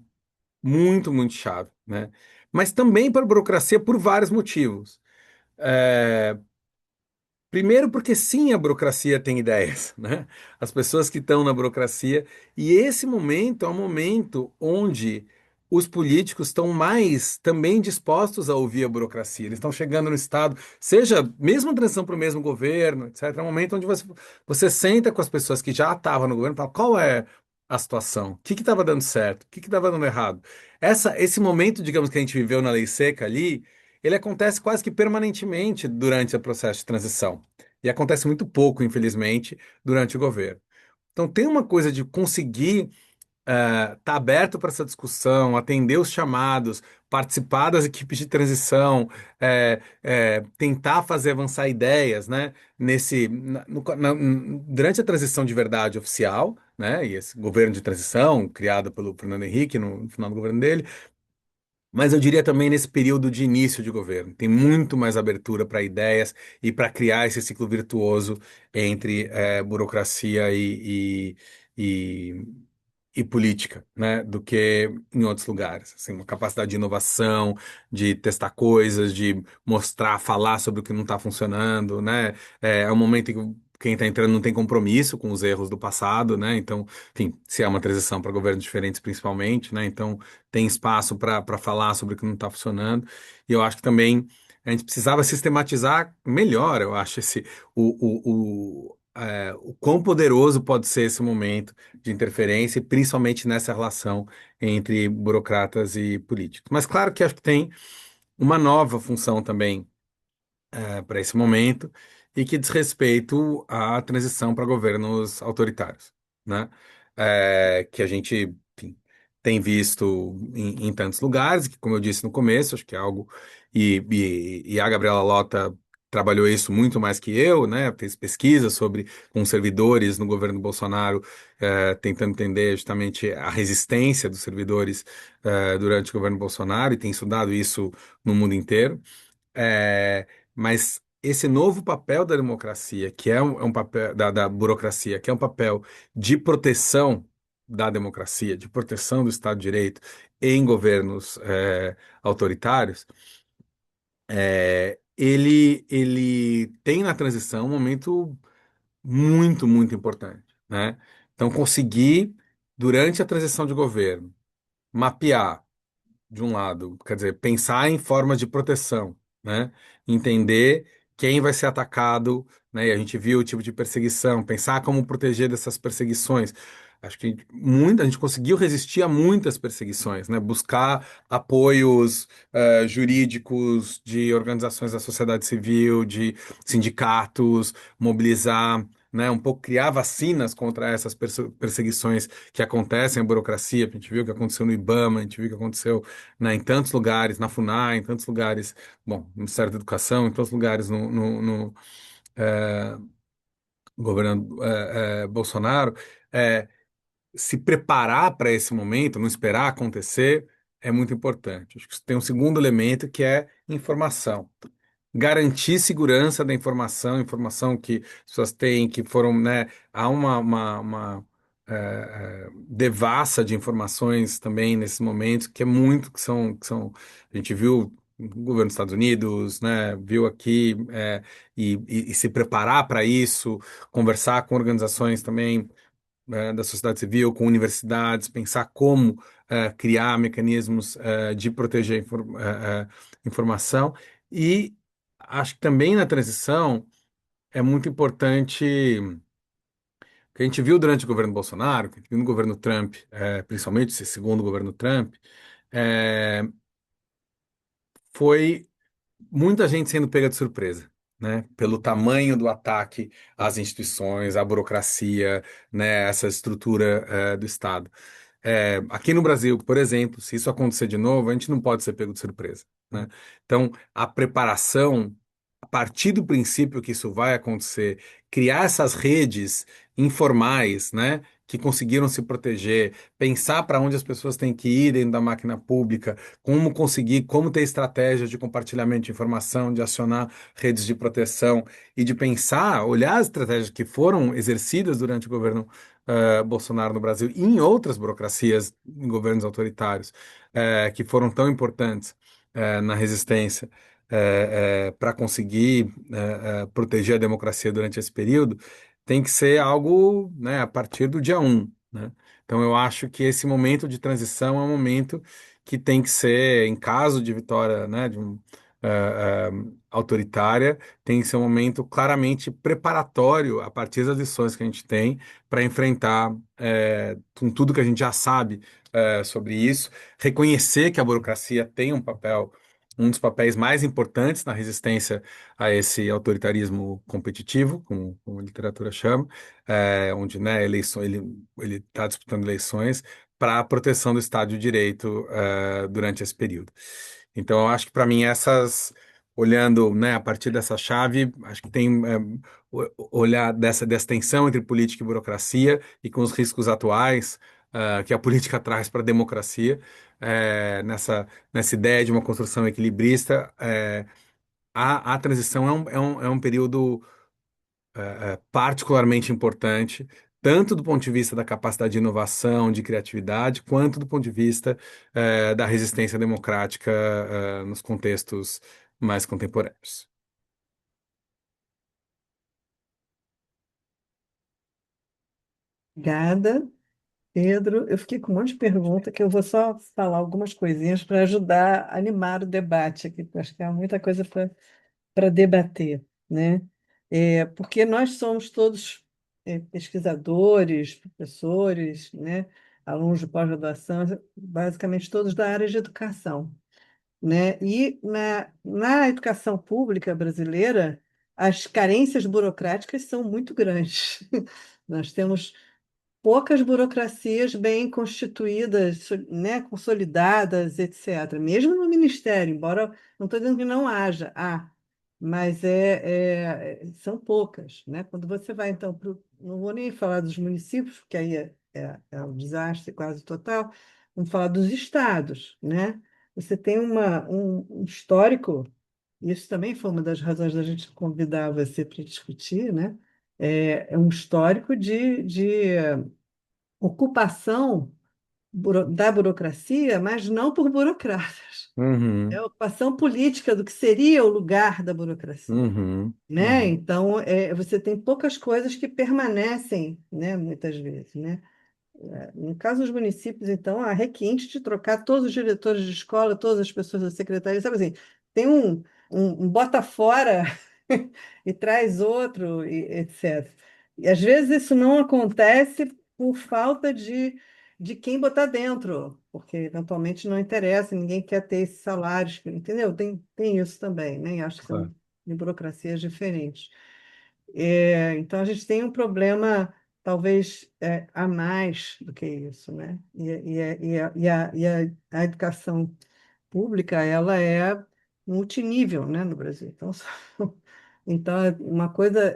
muito, muito chave, né? Mas também para a burocracia por vários motivos. É, Primeiro, porque sim, a burocracia tem ideias, né? As pessoas que estão na burocracia. E esse momento é um momento onde os políticos estão mais também dispostos a ouvir a burocracia. Eles estão chegando no Estado, seja mesmo a transição para o mesmo governo, etc. É um momento onde você senta com as pessoas que já estavam no governo e fala qual é a situação, o que estava dando certo, o que estava dando errado. Esse momento, digamos, que a gente viveu na lei seca ali ele acontece quase que permanentemente durante o processo de transição. E acontece muito pouco, infelizmente, durante o governo. Então, tem uma coisa de conseguir estar aberto para essa discussão, atender os chamados, participar das equipes de transição, tentar fazer avançar ideias, né? Durante a transição de verdade oficial, né? E esse governo de transição, criado pelo Fernando Henrique no final do governo dele, mas eu diria também nesse período de início de governo, tem muito mais abertura para ideias e para criar esse ciclo virtuoso entre burocracia e, e política, né, do que em outros lugares. Assim, uma capacidade de inovação, de testar coisas, de mostrar, falar sobre o que não está funcionando, né? É um momento em que quem está entrando não tem compromisso com os erros do passado, né? Então, enfim, se é uma transição para governos diferentes, principalmente, né? Então, tem espaço para falar sobre o que não está funcionando. E eu acho que também a gente precisava sistematizar melhor, eu acho, o quão poderoso pode ser esse momento de interferência, e principalmente nessa relação entre burocratas e políticos. Mas claro que acho que tem uma nova função também para esse momento e que diz respeito à transição para governos autoritários, né? Que a gente, enfim, tem visto em tantos lugares, que, como eu disse no começo, acho que é algo. E a Gabriela Lota trabalhou isso muito mais que eu, né? Fez pesquisa sobre com servidores no governo Bolsonaro, tentando entender justamente a resistência dos servidores durante o governo Bolsonaro, e tem estudado isso no mundo inteiro. É, mas esse novo papel da democracia, que é um papel da burocracia, que é um papel de proteção da democracia, de proteção do Estado de Direito em governos autoritários, ele tem na transição um momento muito, muito importante, né? Então, conseguir, durante a transição de governo, mapear de um lado, quer dizer, pensar em formas de proteção, né? Entender quem vai ser atacado, né? E a gente viu o tipo de perseguição, pensar como proteger dessas perseguições. Acho que a gente conseguiu resistir a muitas perseguições, né? Buscar apoios jurídicos de organizações da sociedade civil, de sindicatos, mobilizar, né? Um pouco criar vacinas contra essas perseguições que acontecem na burocracia. A gente viu o que aconteceu no IBAMA, a gente viu o que aconteceu, né, em tantos lugares, na FUNAI, em tantos lugares, bom, no Ministério da Educação, em tantos lugares governo Bolsonaro, é, se preparar para esse momento, não esperar acontecer, é muito importante. Acho que tem um segundo elemento que é informação. Garantir segurança da informação, informação que as pessoas têm, que foram, né, há uma devassa de informações também nesses momentos, que é muito, a gente viu no governo dos Estados Unidos, né, viu aqui, e se preparar para isso, conversar com organizações também da sociedade civil, com universidades, pensar como criar mecanismos de proteger informação. E acho que também na transição é muito importante, que a gente viu durante o governo Bolsonaro, que a gente viu no governo Trump, principalmente esse segundo governo Trump, eh, foi muita gente sendo pega de surpresa, né? Pelo tamanho do ataque às instituições, à burocracia, né? Essa estrutura, do Estado. Aqui no Brasil, por exemplo, se isso acontecer de novo, a gente não pode ser pego de surpresa, né? Então, a preparação, a partir do princípio que isso vai acontecer, criar essas redes informais, né? Que conseguiram se proteger, pensar para onde as pessoas têm que ir dentro da máquina pública, como conseguir, como ter estratégias de compartilhamento de informação, de acionar redes de proteção e de pensar, olhar as estratégias que foram exercidas durante o governo Bolsonaro no Brasil e em outras burocracias, em governos autoritários, que foram tão importantes na resistência para conseguir proteger a democracia durante esse período, tem que ser algo, né, a partir do dia um, né? Então, eu acho que esse momento de transição é um momento que tem que ser, em caso de vitória, né, autoritária, tem que ser um momento claramente preparatório a partir das lições que a gente tem para enfrentar com tudo que a gente já sabe sobre isso, reconhecer que a burocracia tem um papel, um dos papéis mais importantes na resistência a esse autoritarismo competitivo, como a literatura chama, onde, né, ele está disputando eleições para a proteção do Estado de Direito durante esse período. Então, eu acho que para mim olhando, né, a partir dessa chave, acho que tem olhar dessa tensão entre política e burocracia e com os riscos atuais que a política traz para a democracia, nessa ideia de uma construção equilibrista, a transição é um período particularmente importante, tanto do ponto de vista da capacidade de inovação, de criatividade, quanto do ponto de vista da resistência democrática nos contextos mais contemporâneos. Obrigada, Pedro. Eu fiquei com um monte de pergunta que eu vou só falar algumas coisinhas para ajudar a animar o debate aqui, porque eu acho que há muita coisa para debater, né? Porque nós somos todos pesquisadores, professores, né? Alunos de pós-graduação, basicamente todos da área de educação, né? E na educação pública brasileira, as carências burocráticas são muito grandes. Nós temos poucas burocracias bem constituídas, né, consolidadas, etc. Mesmo no Ministério, embora não estou dizendo que não haja, mas são poucas, né? Quando você vai, então, não vou nem falar dos municípios, porque aí é um desastre quase total, vamos falar dos estados, né? Você tem um histórico, isso também foi uma das razões da gente convidar você para discutir, né? É um histórico de ocupação da burocracia, mas não por burocratas. É Uhum, a ocupação política do que seria o lugar da burocracia, uhum, né? uhum, Então, você tem poucas coisas que permanecem, né? Muitas vezes, né? No caso dos municípios, então, há requinte de trocar todos os diretores de escola, todas as pessoas da secretaria, sabe assim, tem um bota fora e traz outro, etc. E às vezes isso não acontece por falta de quem botar dentro, porque eventualmente não interessa, ninguém quer ter esses salários, entendeu? Tem isso também, né? E acho que claro. são de burocracias diferentes. Então, a gente tem um problema, talvez, a mais do que isso, né? A educação pública, ela é multinível, né, no Brasil. Então, são Então, uma coisa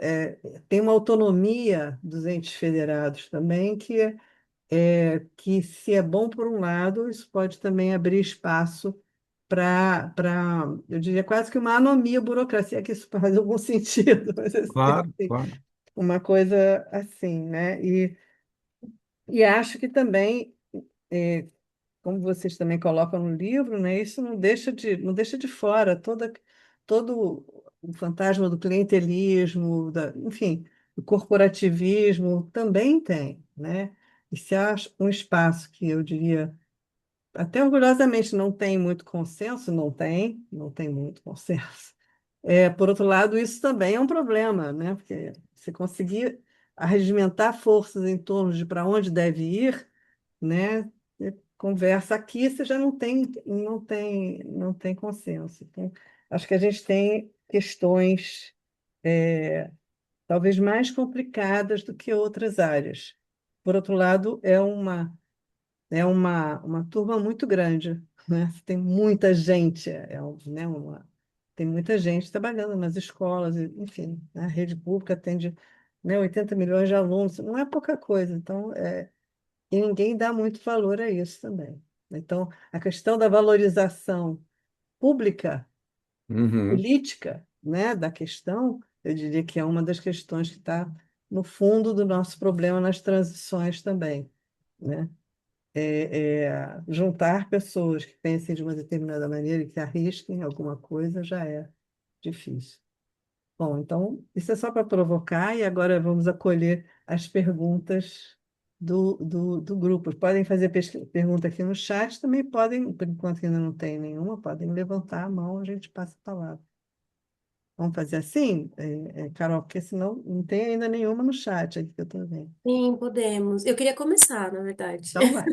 tem uma autonomia dos entes federados também, que se é bom por um lado, isso pode também abrir espaço para, eu diria, quase que uma anomia burocracia, que isso faz algum sentido, mas Claro, assim, claro. uma coisa assim, né? E acho que também, é, como vocês também colocam no livro, né, isso não deixa de fora todo o fantasma do clientelismo, enfim, do corporativismo também tem, né? E se há um espaço que eu diria, até orgulhosamente não tem muito consenso, não tem muito consenso. Por outro lado, isso também é um problema, né? Porque você conseguir arregimentar forças em torno de para onde deve ir, né? Você conversa aqui, você já não tem consenso. Então, acho que a gente tem questões talvez mais complicadas do que outras áreas. Por outro lado, é uma turma muito grande, né? Tem muita gente, tem muita gente trabalhando nas escolas, enfim, a rede pública atende, né, 80 milhões de alunos, não é pouca coisa. Então, e ninguém dá muito valor a isso também. Então, a questão da valorização pública, Uhum. política, né, da questão, eu diria que é uma das questões que está no fundo do nosso problema nas transições também, né? Juntar pessoas que pensem de uma determinada maneira e que arrisquem alguma coisa já é difícil. Bom, então, isso é só para provocar e agora vamos acolher as perguntas do grupo. Podem fazer pergunta aqui no chat, também podem, por enquanto ainda não tem nenhuma, podem levantar a mão, a gente passa a palavra. Vamos fazer assim, Carol, porque senão não tem ainda nenhuma no chat aqui que eu estou vendo. Sim, podemos. Eu queria começar, na verdade. Então vai.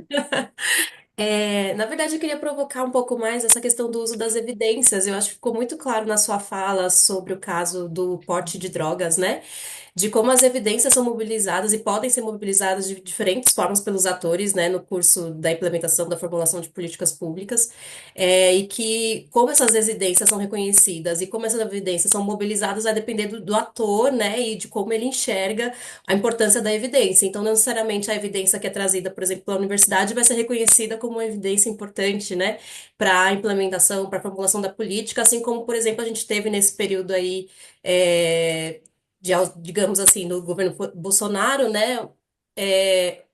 Na verdade, eu queria provocar um pouco mais essa questão do uso das evidências. Eu acho que ficou muito claro na sua fala sobre o caso do porte de drogas, né? De como as evidências são mobilizadas e podem ser mobilizadas de diferentes formas pelos atores, né, no curso da implementação da formulação de políticas públicas, e que como essas evidências são reconhecidas e como essas evidências são mobilizadas vai depender do ator, né, e de como ele enxerga a importância da evidência. Então, não necessariamente a evidência que é trazida, por exemplo, pela universidade vai ser reconhecida como uma evidência importante, né, para a implementação, para a formulação da política, assim como, por exemplo, a gente teve nesse período aí. é, digamos assim, no governo Bolsonaro, né? é,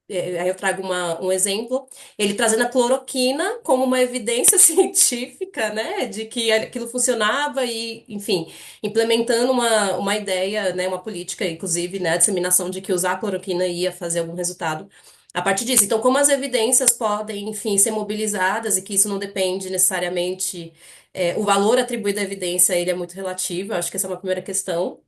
Aí eu trago um exemplo, ele trazendo a cloroquina como uma evidência científica, né, de que aquilo funcionava e, enfim, implementando uma ideia, né, uma política, inclusive, né, a disseminação de que usar a cloroquina ia fazer algum resultado a partir disso. Então, como as evidências podem, enfim, ser mobilizadas e que isso não depende necessariamente, o valor atribuído à evidência, ele é muito relativo, eu acho que essa é uma primeira questão.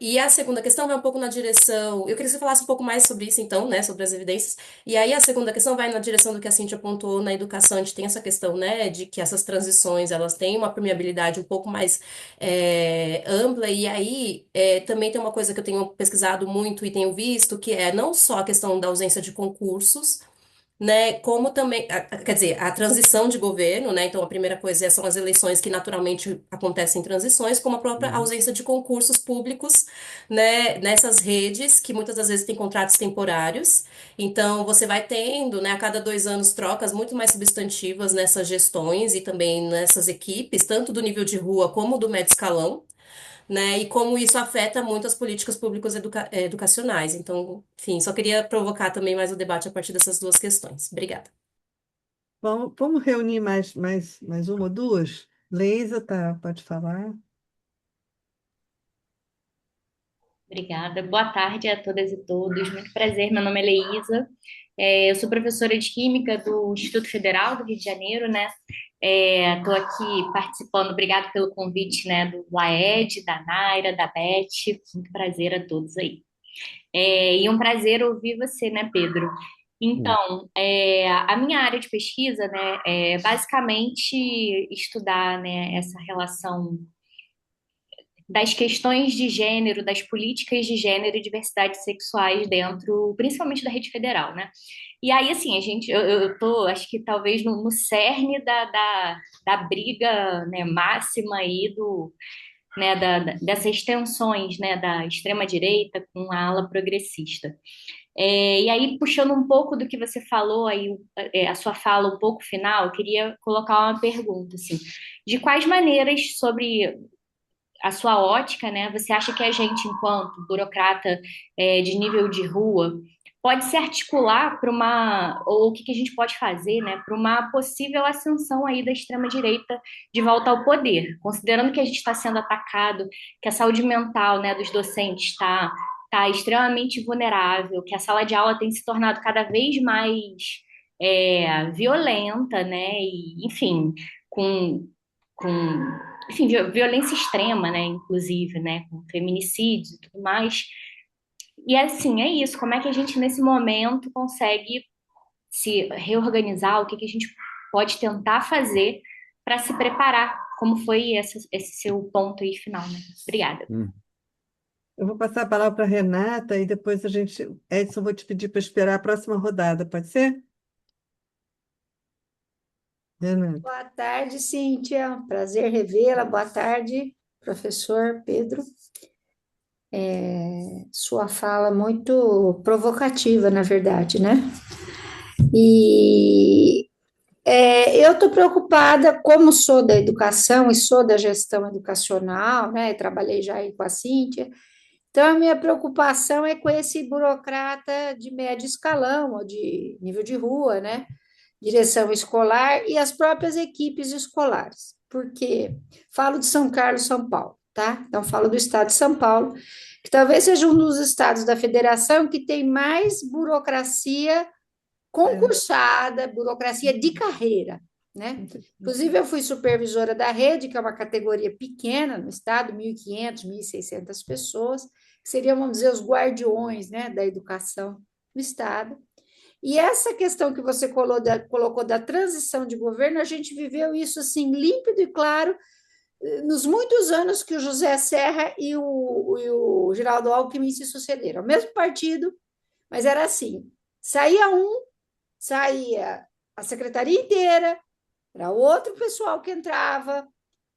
E a segunda questão vai um pouco na direção. Eu queria que você falasse um pouco mais sobre isso, então, né, sobre as evidências. E aí a segunda questão vai na direção do que a Cintia apontou na educação. A gente tem essa questão, né, de que essas transições elas têm uma permeabilidade um pouco mais ampla. E aí também tem uma coisa que eu tenho pesquisado muito e tenho visto, que é não só a questão da ausência de concursos, né, como também, quer dizer, a transição de governo, né, então a primeira coisa são as eleições que naturalmente acontecem em transições, como a própria Uhum. ausência de concursos públicos, né, nessas redes, que muitas das vezes têm contratos temporários, então você vai tendo, né, a cada 2 anos trocas muito mais substantivas nessas gestões e também nessas equipes, tanto do nível de rua como do médio escalão, né? E como isso afeta muito as políticas públicas educacionais. Então, enfim, só queria provocar também mais o debate a partir dessas duas questões. Obrigada. Vamos reunir mais uma ou duas? Leisa, tá, pode falar. Obrigada. Boa tarde a todas e todos. Muito prazer. Meu nome é Leísa. Eu sou professora de Química do Instituto Federal do Rio de Janeiro, né? Estou aqui participando. Obrigada pelo convite, né? Do Laed, da Naira, da Beth. Muito prazer a todos aí. E um prazer ouvir você, né, Pedro? Então, a minha área de pesquisa, né, é basicamente estudar, né, essa relação das questões de gênero, das políticas de gênero e diversidade sexuais dentro, principalmente da rede federal, né? E aí, assim, eu tô, acho que talvez no cerne da briga, né, máxima aí né, dessas tensões, né, da extrema-direita com a ala progressista. E aí, puxando um pouco do que você falou aí, a sua fala um pouco final, eu queria colocar uma pergunta, assim, de quais maneiras, sobre a sua ótica, né, você acha que a gente, enquanto burocrata de nível de rua, pode se articular para ou o que a gente pode fazer, né, para uma possível ascensão aí da extrema-direita de volta ao poder, considerando que a gente está sendo atacado, que a saúde mental, né, dos docentes está extremamente vulnerável, que a sala de aula tem se tornado cada vez mais violenta, né, e, enfim, com, com enfim, violência extrema, né, inclusive, né, com feminicídios e tudo mais. E assim, é isso, como é que a gente nesse momento consegue se reorganizar, o que a gente pode tentar fazer para se preparar, como foi esse seu ponto aí final, né? Obrigada. Eu vou passar a palavra para a Renata e depois a gente. Edson, vou te pedir para esperar a próxima rodada, pode ser? Renata. Boa tarde, Cíntia. Prazer revê-la. Boa tarde, professor Pedro. Sua fala muito provocativa, na verdade, né? E eu estou preocupada, como sou da educação e sou da gestão educacional, né? Trabalhei já aí com a Cíntia. Então, a minha preocupação é com esse burocrata de médio escalão, ou de nível de rua, né? Direção escolar e as próprias equipes escolares, porque falo de São Carlos, São Paulo, tá? Então, falo do estado de São Paulo, que talvez seja um dos estados da federação que tem mais burocracia concursada, burocracia de carreira, né? Inclusive, eu fui supervisora da rede, que é uma categoria pequena no estado, 1.500, 1.600 pessoas, que seriam, vamos dizer, os guardiões, né, da educação no estado. E essa questão que você colocou da transição de governo, a gente viveu isso assim, límpido e claro, nos muitos anos que o José Serra e o Geraldo Alckmin se sucederam. O mesmo partido, mas era assim: saía a secretaria inteira, era outro pessoal que entrava,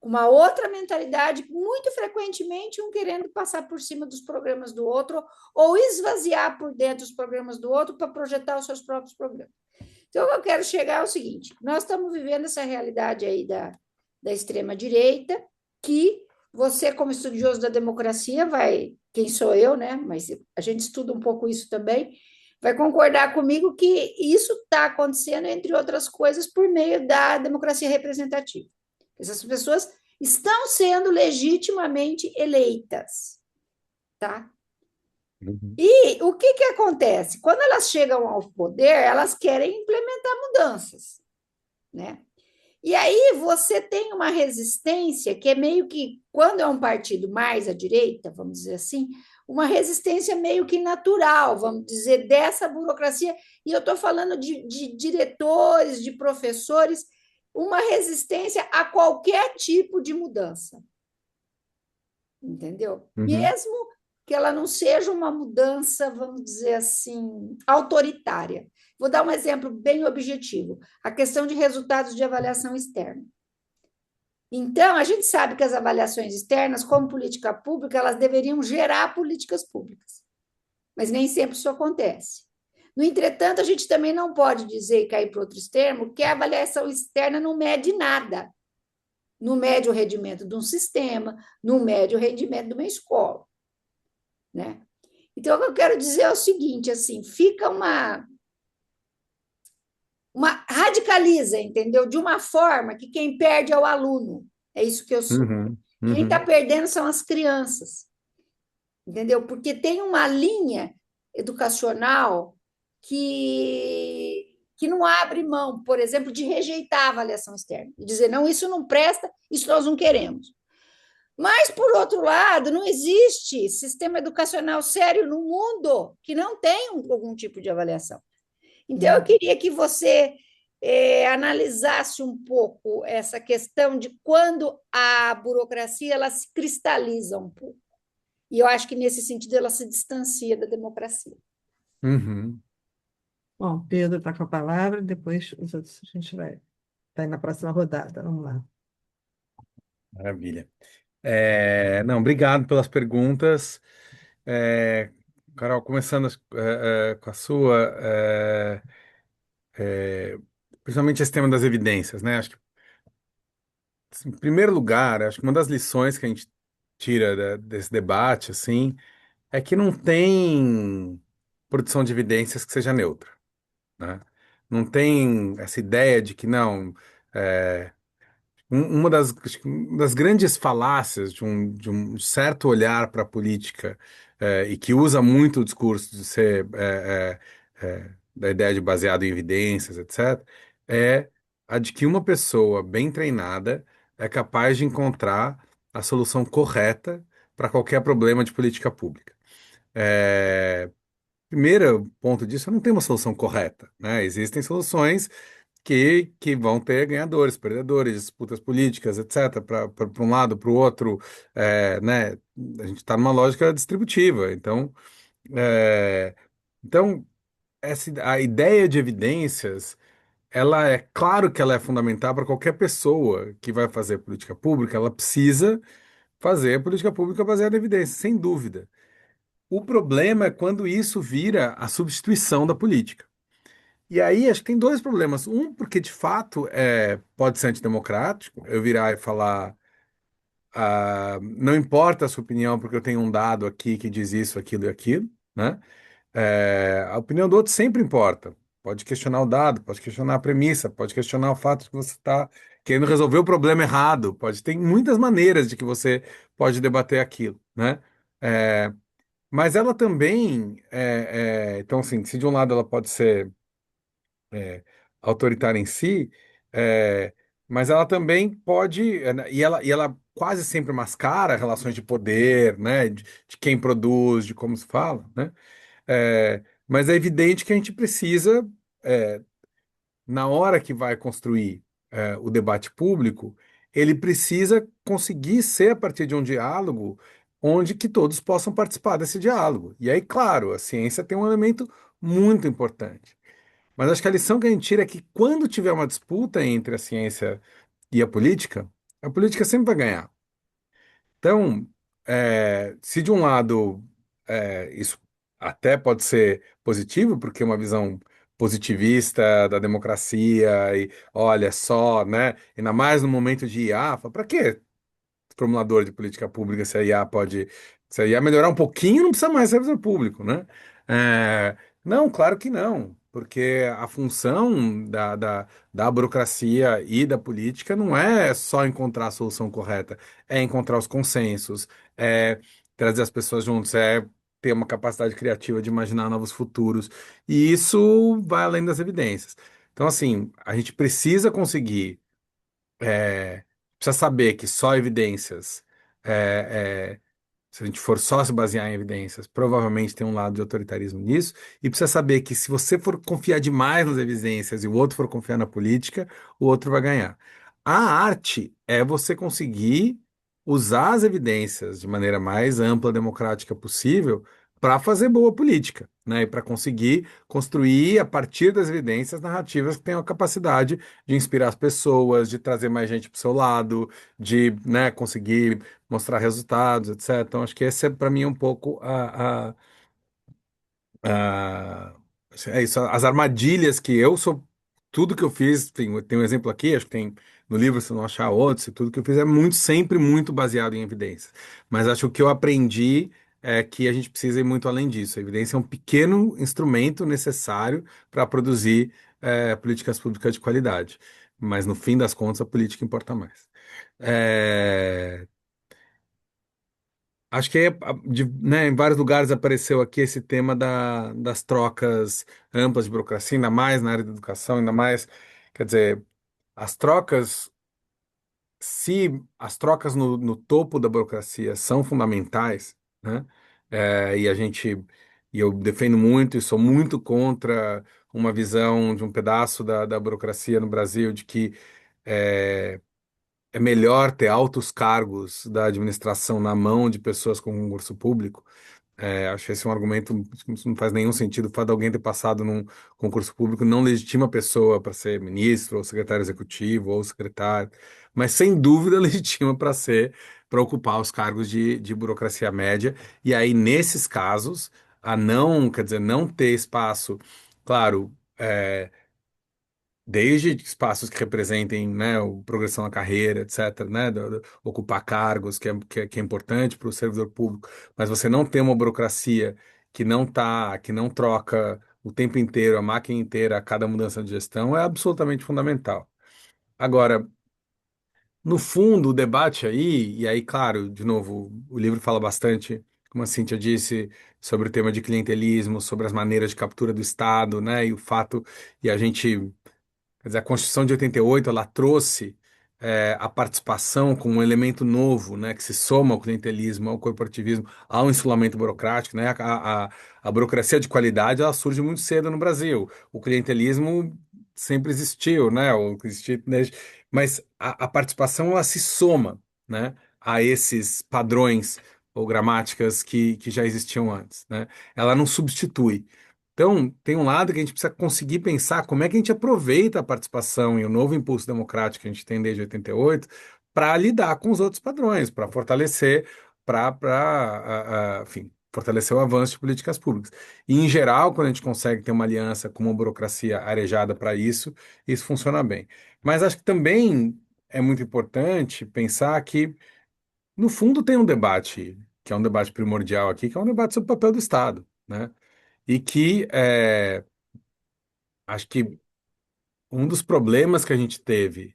uma outra mentalidade, muito frequentemente um querendo passar por cima dos programas do outro ou esvaziar por dentro os programas do outro para projetar os seus próprios programas. Então, o que eu quero chegar é o seguinte: nós estamos vivendo essa realidade aí da extrema-direita, que você, como estudioso da democracia, quem sou eu, né? Mas a gente estuda um pouco isso também, vai concordar comigo que isso está acontecendo, entre outras coisas, por meio da democracia representativa. Essas pessoas estão sendo legitimamente eleitas, tá? E o que acontece? Quando elas chegam ao poder, elas querem implementar mudanças, né? E aí você tem uma resistência que é meio que, quando é um partido mais à direita, vamos dizer assim, uma resistência meio que natural, vamos dizer, dessa burocracia, e eu estou falando de diretores, de professores, uma resistência a qualquer tipo de mudança. Entendeu? Mesmo que ela não seja uma mudança, vamos dizer assim, autoritária. Vou dar um exemplo bem objetivo: a questão de resultados de avaliação externa. Então, a gente sabe que as avaliações externas, como política pública, elas deveriam gerar políticas públicas, mas nem sempre isso acontece. No entretanto, a gente também não pode dizer, e cair para outros termos, que a avaliação externa não mede nada. Não mede o rendimento de um sistema, não mede o rendimento de uma escola, né? Então, o que eu quero dizer é o seguinte, assim, fica uma radicaliza, entendeu? De uma forma que quem perde é o aluno. É isso que eu sou. Quem está perdendo são as crianças, entendeu? Porque tem uma linha educacional que não abre mão, por exemplo, de rejeitar a avaliação externa, e dizer, não, isso não presta, isso nós não queremos. Mas, por outro lado, não existe sistema educacional sério no mundo que não tenha algum tipo de avaliação. Então, eu queria que você analisasse um pouco essa questão de quando a burocracia ela se cristaliza um pouco. E eu acho que, nesse sentido, ela se distancia da democracia. Uhum. Bom, Pedro está com a palavra, depois os outros a gente vai na próxima rodada. Vamos lá. Maravilha. Não, obrigado pelas perguntas. É, Carol, começando com a sua, principalmente esse tema das evidências, né? Acho que, assim, em primeiro lugar, acho que uma das lições que a gente tira desse debate, assim, é que não tem produção de evidências que seja neutra, né? Não tem essa ideia de que não. é, uma acho que uma das grandes falácias de um certo olhar para a política, e que usa muito o discurso de ser da ideia de baseado em evidências, etc., é a de que uma pessoa bem treinada é capaz de encontrar a solução correta para qualquer problema de política pública. Primeiro ponto disso, não tem uma solução correta, né? Existem soluções que vão ter ganhadores, perdedores, disputas políticas, etc., para um lado, para o outro, né? A gente está numa lógica distributiva. É, então a ideia de evidências, ela é claro que ela é fundamental para qualquer pessoa que vai fazer política pública, ela precisa fazer política pública baseada em evidências, sem dúvida. O problema é quando isso vira a substituição da política. E aí, acho que tem dois problemas. Um, porque de fato pode ser antidemocrático, eu virar e falar, não importa a sua opinião, porque eu tenho um dado aqui que diz isso, aquilo e aquilo, né? A opinião do outro sempre importa. Pode questionar o dado, pode questionar a premissa, pode questionar o fato de que você está querendo resolver o problema errado. Tem muitas maneiras de que você pode debater aquilo, né? É, mas ela também, então assim, se de um lado ela pode ser é, autoritária em si, é, mas ela também pode, e ela quase sempre mascara relações de poder, né, de quem produz, de como se fala, né? Mas é evidente que a gente precisa, é, na hora que vai construir o debate público, ele precisa conseguir ser a partir de um diálogo onde que todos possam participar desse diálogo. E aí, claro, a ciência tem um elemento muito importante. Mas acho que a lição que a gente tira é que quando tiver uma disputa entre a ciência e a política sempre vai ganhar. Então, se de um lado isso até pode ser positivo, porque é uma visão positivista da democracia, e olha só, né? Ainda mais no momento de IA, para quê formulador de política pública se a IA pode. Se a IA melhorar um pouquinho, não precisa mais servidor público, né? Não, claro que não, porque a função da burocracia e da política não é só encontrar a solução correta, é encontrar os consensos, é trazer as pessoas juntos, é ter uma capacidade criativa de imaginar novos futuros, e isso vai além das evidências. Então, assim, a gente precisa conseguir precisa saber que só evidências, é, se a gente for só se basear em evidências, provavelmente tem um lado de autoritarismo nisso, e precisa saber que se você for confiar demais nas evidências e o outro for confiar na política, o outro vai ganhar. A arte é você conseguir usar as evidências de maneira mais ampla, democrática possível para fazer boa política, né? E para conseguir construir, a partir das evidências, narrativas que tenham a capacidade de inspirar as pessoas, de trazer mais gente para o seu lado, de, né, conseguir mostrar resultados, etc. Então, acho que esse é, para mim, um pouco é isso, as armadilhas que eu sou. Tudo que eu fiz, tem um exemplo aqui, acho que tem no livro, se não achar outros, e tudo que eu fiz é sempre muito baseado em evidências. Mas acho que o que eu aprendi é que a gente precisa ir muito além disso. A evidência é um pequeno instrumento necessário para produzir políticas públicas de qualidade. Mas no fim das contas, a política importa mais. É, Acho que né, em vários lugares apareceu aqui esse tema das trocas amplas de burocracia, ainda mais na área da educação, ainda mais, quer dizer, as trocas, se as trocas no topo da burocracia são fundamentais, né, e a gente e eu defendo muito e sou muito contra uma visão de um pedaço da burocracia no Brasil de que é, é melhor ter altos cargos da administração na mão de pessoas com concurso público. Acho esse um argumento que não faz nenhum sentido. O fato de alguém ter passado num concurso público não legitima a pessoa para ser ministro, ou secretário executivo, ou secretário, mas sem dúvida legitima para ocupar os cargos de burocracia média. E aí, nesses casos, quer dizer, não ter espaço, claro. Desde espaços que representem, né, progressão na carreira, etc., né, ocupar cargos, que é importante para o servidor público, mas você não tem uma burocracia que não troca o tempo inteiro, a máquina inteira, a cada mudança de gestão, é absolutamente fundamental. Agora, no fundo, o debate aí, e aí, claro, de novo, o livro fala bastante, como a Cíntia disse, sobre o tema de clientelismo, sobre as maneiras de captura do Estado, né, e o fato, e a gente. Quer dizer, a Constituição de 88, ela trouxe a participação como um elemento novo, né, que se soma ao clientelismo, ao corporativismo, ao insulamento burocrático, né? A burocracia de qualidade, ela surge muito cedo no Brasil. O clientelismo sempre existiu, né? Mas a participação, ela se soma, né, a esses padrões ou gramáticas que já existiam antes, né? Ela não substitui. Então, tem um lado que a gente precisa conseguir pensar como é que a gente aproveita a participação e o novo impulso democrático que a gente tem desde 88 para lidar com os outros padrões, para fortalecer, enfim, fortalecer o avanço de políticas públicas. E, em geral, quando a gente consegue ter uma aliança com uma burocracia arejada para isso, isso funciona bem. Mas acho que também é muito importante pensar que, no fundo, tem um debate, que é um debate primordial aqui, que é um debate sobre o papel do Estado, né? E que acho que um dos problemas que a gente teve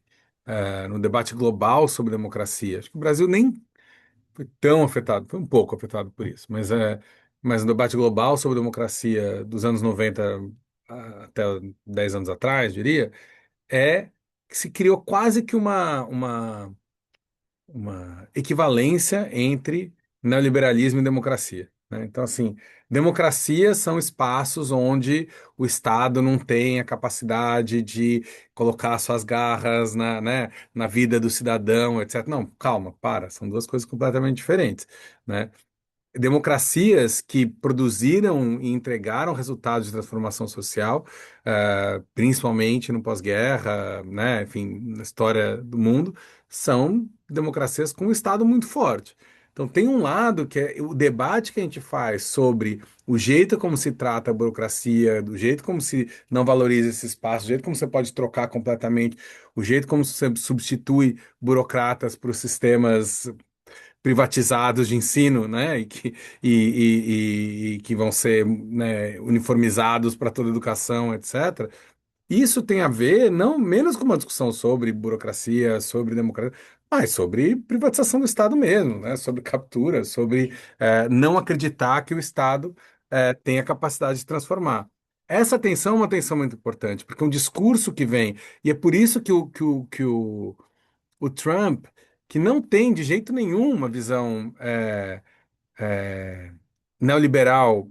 no debate global sobre democracia, acho que o Brasil nem foi tão afetado, foi um pouco afetado por isso, mas no debate global sobre democracia dos anos 90 até 10 anos atrás, diria, é que se criou quase que uma equivalência entre neoliberalismo e democracia, né? Então, assim, democracia são espaços onde o Estado não tem a capacidade de colocar suas garras na vida do cidadão, etc. Não, calma, são duas coisas completamente diferentes, né? Democracias que produziram e entregaram resultados de transformação social, principalmente no pós-guerra, né, enfim, na história do mundo, são democracias com um Estado muito forte. Então, tem um lado que é o debate que a gente faz sobre o jeito como se trata a burocracia, do jeito como se não valoriza esse espaço, o jeito como você pode trocar completamente, o jeito como você substitui burocratas para os sistemas privatizados de ensino, né, e que vão ser, né, uniformizados para toda a educação, etc. Isso tem a ver não menos com uma discussão sobre burocracia, sobre democracia, mas sobre privatização do Estado mesmo, né, sobre captura, sobre não acreditar que o Estado tem a capacidade de transformar. Essa tensão é uma tensão muito importante, porque um discurso que vem, e é por isso que o Trump, que não tem de jeito nenhum uma visão é, neoliberal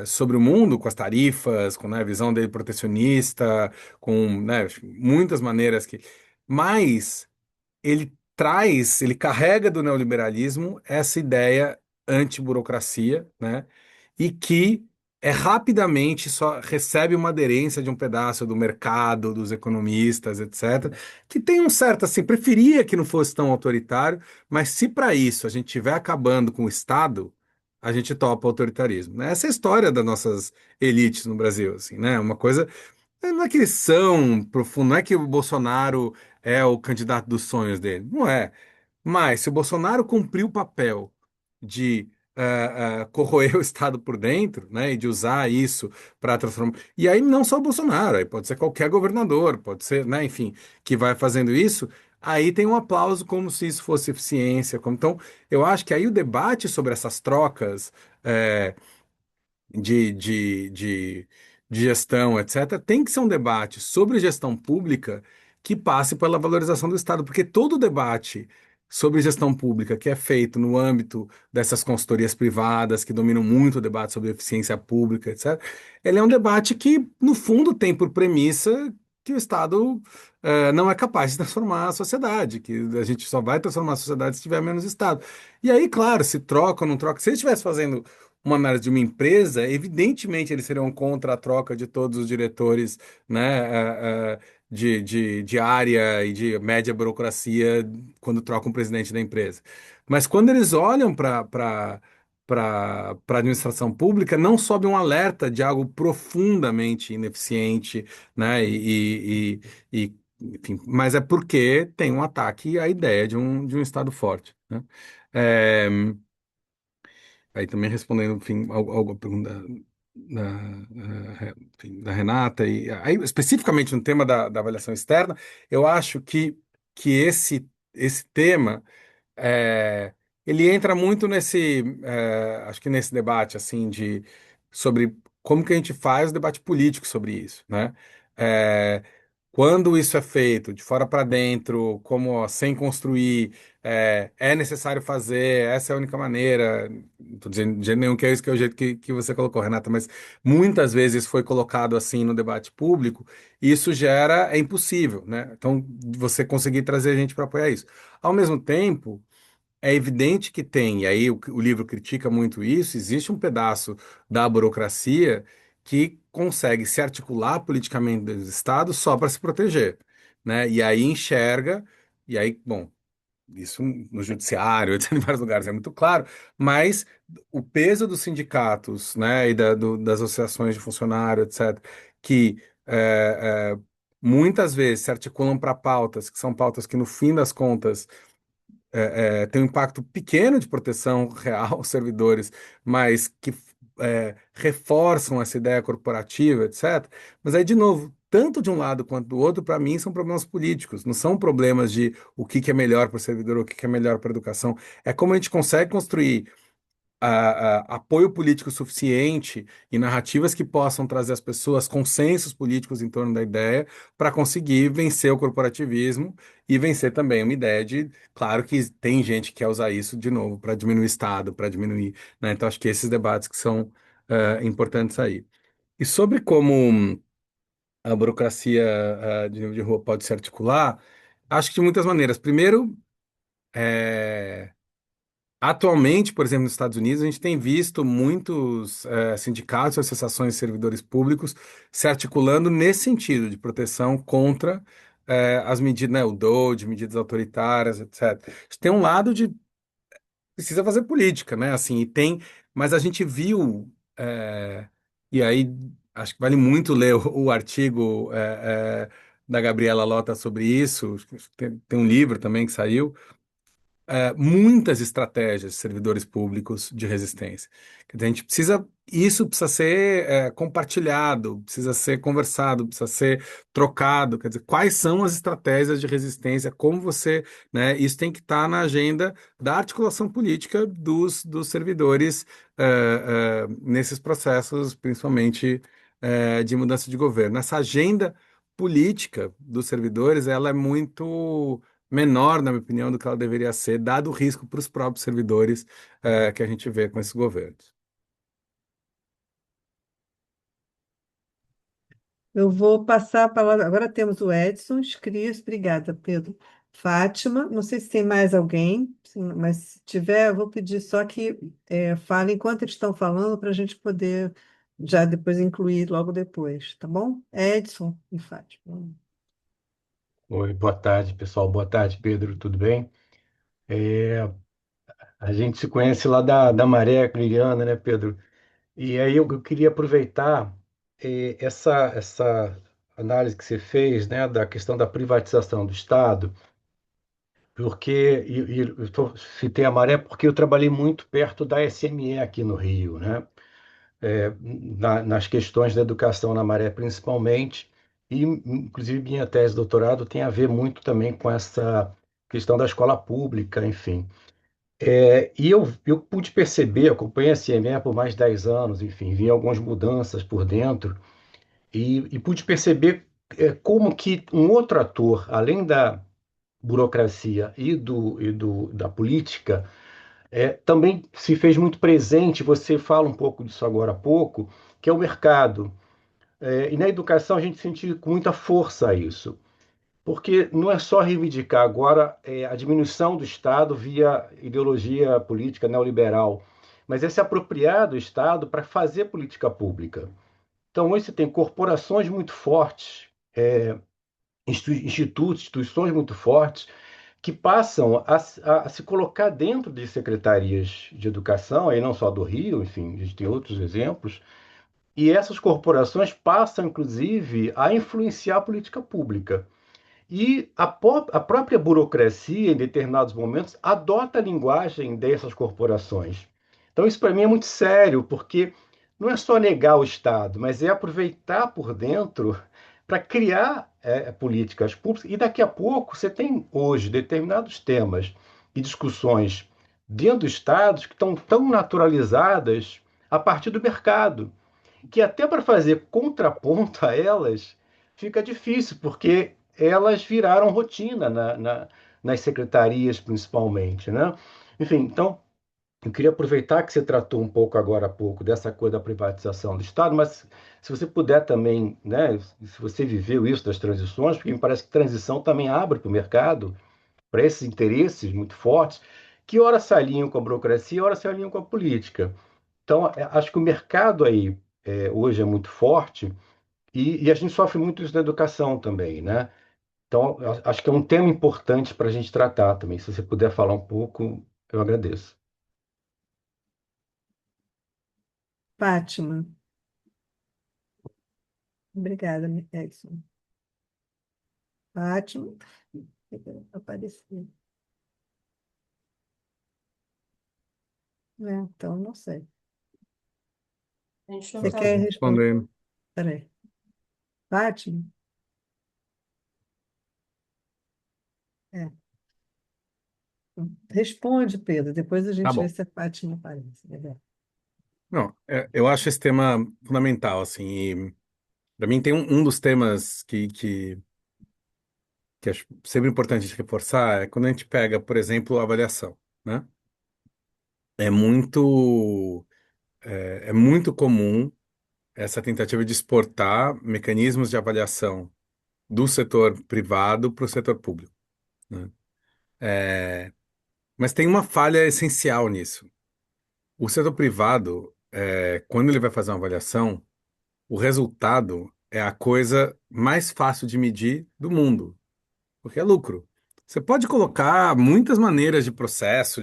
sobre o mundo, com as tarifas, com, né, a visão dele protecionista, com, né, muitas maneiras que. Mas ele carrega do neoliberalismo essa ideia anti-burocracia, né? E que rapidamente só recebe uma aderência de um pedaço do mercado, dos economistas, etc., que tem um certo, assim, preferia que não fosse tão autoritário, mas se para isso a gente estiver acabando com o Estado, a gente topa o autoritarismo, né? Essa é a história das nossas elites no Brasil, assim, né? Uma coisa não é que eles são profundos, não é que o Bolsonaro é o candidato dos sonhos dele, não é. Mas se o Bolsonaro cumprir o papel de corroer o Estado por dentro, né, e de usar isso para transformar. E aí não só o Bolsonaro, aí pode ser qualquer governador, pode ser, né, enfim, que vai fazendo isso. Aí tem um aplauso como se isso fosse eficiência. Então, eu acho que aí o debate sobre essas trocas é, de, de, de, de gestão, etc., tem que ser um debate sobre gestão pública que passe pela valorização do Estado, porque todo debate sobre gestão pública, que é feito no âmbito dessas consultorias privadas que dominam muito o debate sobre eficiência pública, etc., ele é um debate que, no fundo, tem por premissa que o Estado não é capaz de transformar a sociedade, que a gente só vai transformar a sociedade se tiver menos Estado. E aí, claro, se troca ou não troca. Se ele estivesse fazendo uma análise de uma empresa, evidentemente eles seriam contra a troca de todos os diretores, né, de área e de média burocracia quando trocam o presidente da empresa. Mas quando eles olham para a administração pública, não sobe um alerta de algo profundamente ineficiente, né? Enfim, mas é porque tem um ataque à ideia de um Estado forte, né? É, aí também respondendo, enfim, algo pergunta enfim, da Renata, e aí, especificamente no tema da avaliação externa, eu acho que esse tema é, ele entra muito acho que nesse debate assim sobre como que a gente faz o debate político sobre isso, né? É, quando isso é feito de fora para dentro, como ó, sem construir, é necessário fazer, essa é a única maneira. Não estou dizendo de jeito nenhum que é isso que é o jeito que você colocou, Renata, mas muitas vezes foi colocado assim no debate público, e isso é impossível, né? Então, você conseguir trazer gente para apoiar isso. Ao mesmo tempo, é evidente que tem, e aí o livro critica muito isso, existe um pedaço da burocracia que consegue se articular politicamente dos estados só para se proteger, né? E aí enxerga, e aí, bom, isso no judiciário, etc., em vários lugares é muito claro, mas o peso dos sindicatos, né, e das associações de funcionário, etc., que muitas vezes se articulam para pautas, que são pautas que, no fim das contas, tem um impacto pequeno de proteção real aos servidores, mas que reforçam essa ideia corporativa, etc. Mas aí, de novo, tanto de um lado quanto do outro, para mim, são problemas políticos, não são problemas de o que que é melhor para o servidor, o que que é melhor para a educação. É como a gente consegue construir apoio político suficiente e narrativas que possam trazer às pessoas consensos políticos em torno da ideia para conseguir vencer o corporativismo e vencer também uma ideia de, claro que tem gente que quer usar isso de novo para diminuir o Estado, para diminuir, né? Então acho que esses debates que são importantes aí. E sobre como a burocracia de rua pode se articular, acho que de muitas maneiras. Primeiro, é, atualmente, por exemplo, nos Estados Unidos, a gente tem visto muitos sindicatos, associações de servidores públicos se articulando nesse sentido de proteção contra as medidas, né, o DOGE, medidas autoritárias, etc. Tem um lado de precisa fazer política, né? Assim, e tem, mas a gente viu e aí acho que vale muito ler o artigo da Gabriela Lota sobre isso. Tem um livro também que saiu muitas estratégias de servidores públicos de resistência. Quer dizer, a gente precisa, isso precisa ser compartilhado, precisa ser conversado, precisa ser trocado. Quer dizer, quais são as estratégias de resistência? Como você, né? Isso tem que estar na agenda da articulação política dos servidores nesses processos, principalmente de mudança de governo. Essa agenda política dos servidores, ela é muito menor, na minha opinião, do que ela deveria ser, dado o risco para os próprios servidores que a gente vê com esses governos. Eu vou passar a palavra. Agora temos o Edson Cris, obrigada, Pedro. Fátima, não sei se tem mais alguém, sim, mas se tiver, eu vou pedir só que falem enquanto eles estão falando para a gente poder já depois incluir logo depois, tá bom? Edson e Fátima. Oi, boa tarde, pessoal. Boa tarde, Pedro. Tudo bem? A gente se conhece lá da Maré Aquiliniana, né, Pedro? E aí eu queria aproveitar essa análise que você fez, né, da questão da privatização do Estado, porque citei a Maré porque eu trabalhei muito perto da SME aqui no Rio, né? Nas questões da educação na Maré, principalmente, e inclusive minha tese de doutorado tem a ver muito também com essa questão da escola pública, enfim. E eu pude perceber, acompanhei a CME por mais de 10 anos, enfim, vi algumas mudanças por dentro, e pude perceber como que um outro ator, além burocracia da política, também se fez muito presente, você fala um pouco disso agora há pouco, que é o mercado. E na educação a gente sente com muita força isso, porque não é só reivindicar agora a diminuição do Estado via ideologia política neoliberal, mas é se apropriar do Estado para fazer política pública. Então, hoje você tem corporações muito fortes, institutos, instituições muito fortes, que passam a se colocar dentro de secretarias de educação, aí não só do Rio, enfim, a gente tem outros exemplos, e essas corporações passam, inclusive, a influenciar a política pública. E a própria burocracia, em determinados momentos, adota a linguagem dessas corporações. Então, isso para mim é muito sério, porque não é só negar o Estado, mas é aproveitar por dentro para criar políticas públicas. E daqui a pouco você tem hoje determinados temas e discussões dentro do Estado que estão tão naturalizadas a partir do mercado que até para fazer contraponto a elas fica difícil, porque elas viraram rotina nas secretarias, principalmente, né? Enfim, então, eu queria aproveitar que você tratou um pouco agora há pouco dessa coisa da privatização do Estado, mas se você puder também, né, se você viveu isso das transições, porque me parece que transição também abre para o mercado, para esses interesses muito fortes, que ora se alinham com a burocracia, ora se alinham com a política. Então, acho que o mercado aí hoje é muito forte e a gente sofre muito isso na educação também, né? Então, acho que é um tema importante para a gente tratar também. Se você puder falar um pouco, eu agradeço. Fátima, obrigada, Edson. Fátima, apareceu. Então, não sei. A gente não Você tá quer vendo. responder? Respondendo. Peraí. Fátima? É. Responde, Pedro. Depois a Tá gente vê bom. se a Fátima aparece. Legal. Não, eu acho esse tema fundamental, assim, e para mim tem um dos temas que acho sempre importante a gente reforçar, é quando a gente pega, por exemplo, a avaliação, né? É muito, é muito comum essa tentativa de exportar mecanismos de avaliação do setor privado para o setor público, né? Mas tem uma falha essencial nisso. O setor privado, quando ele vai fazer uma avaliação, o resultado é a coisa mais fácil de medir do mundo, porque é lucro. Você pode colocar muitas maneiras de processo,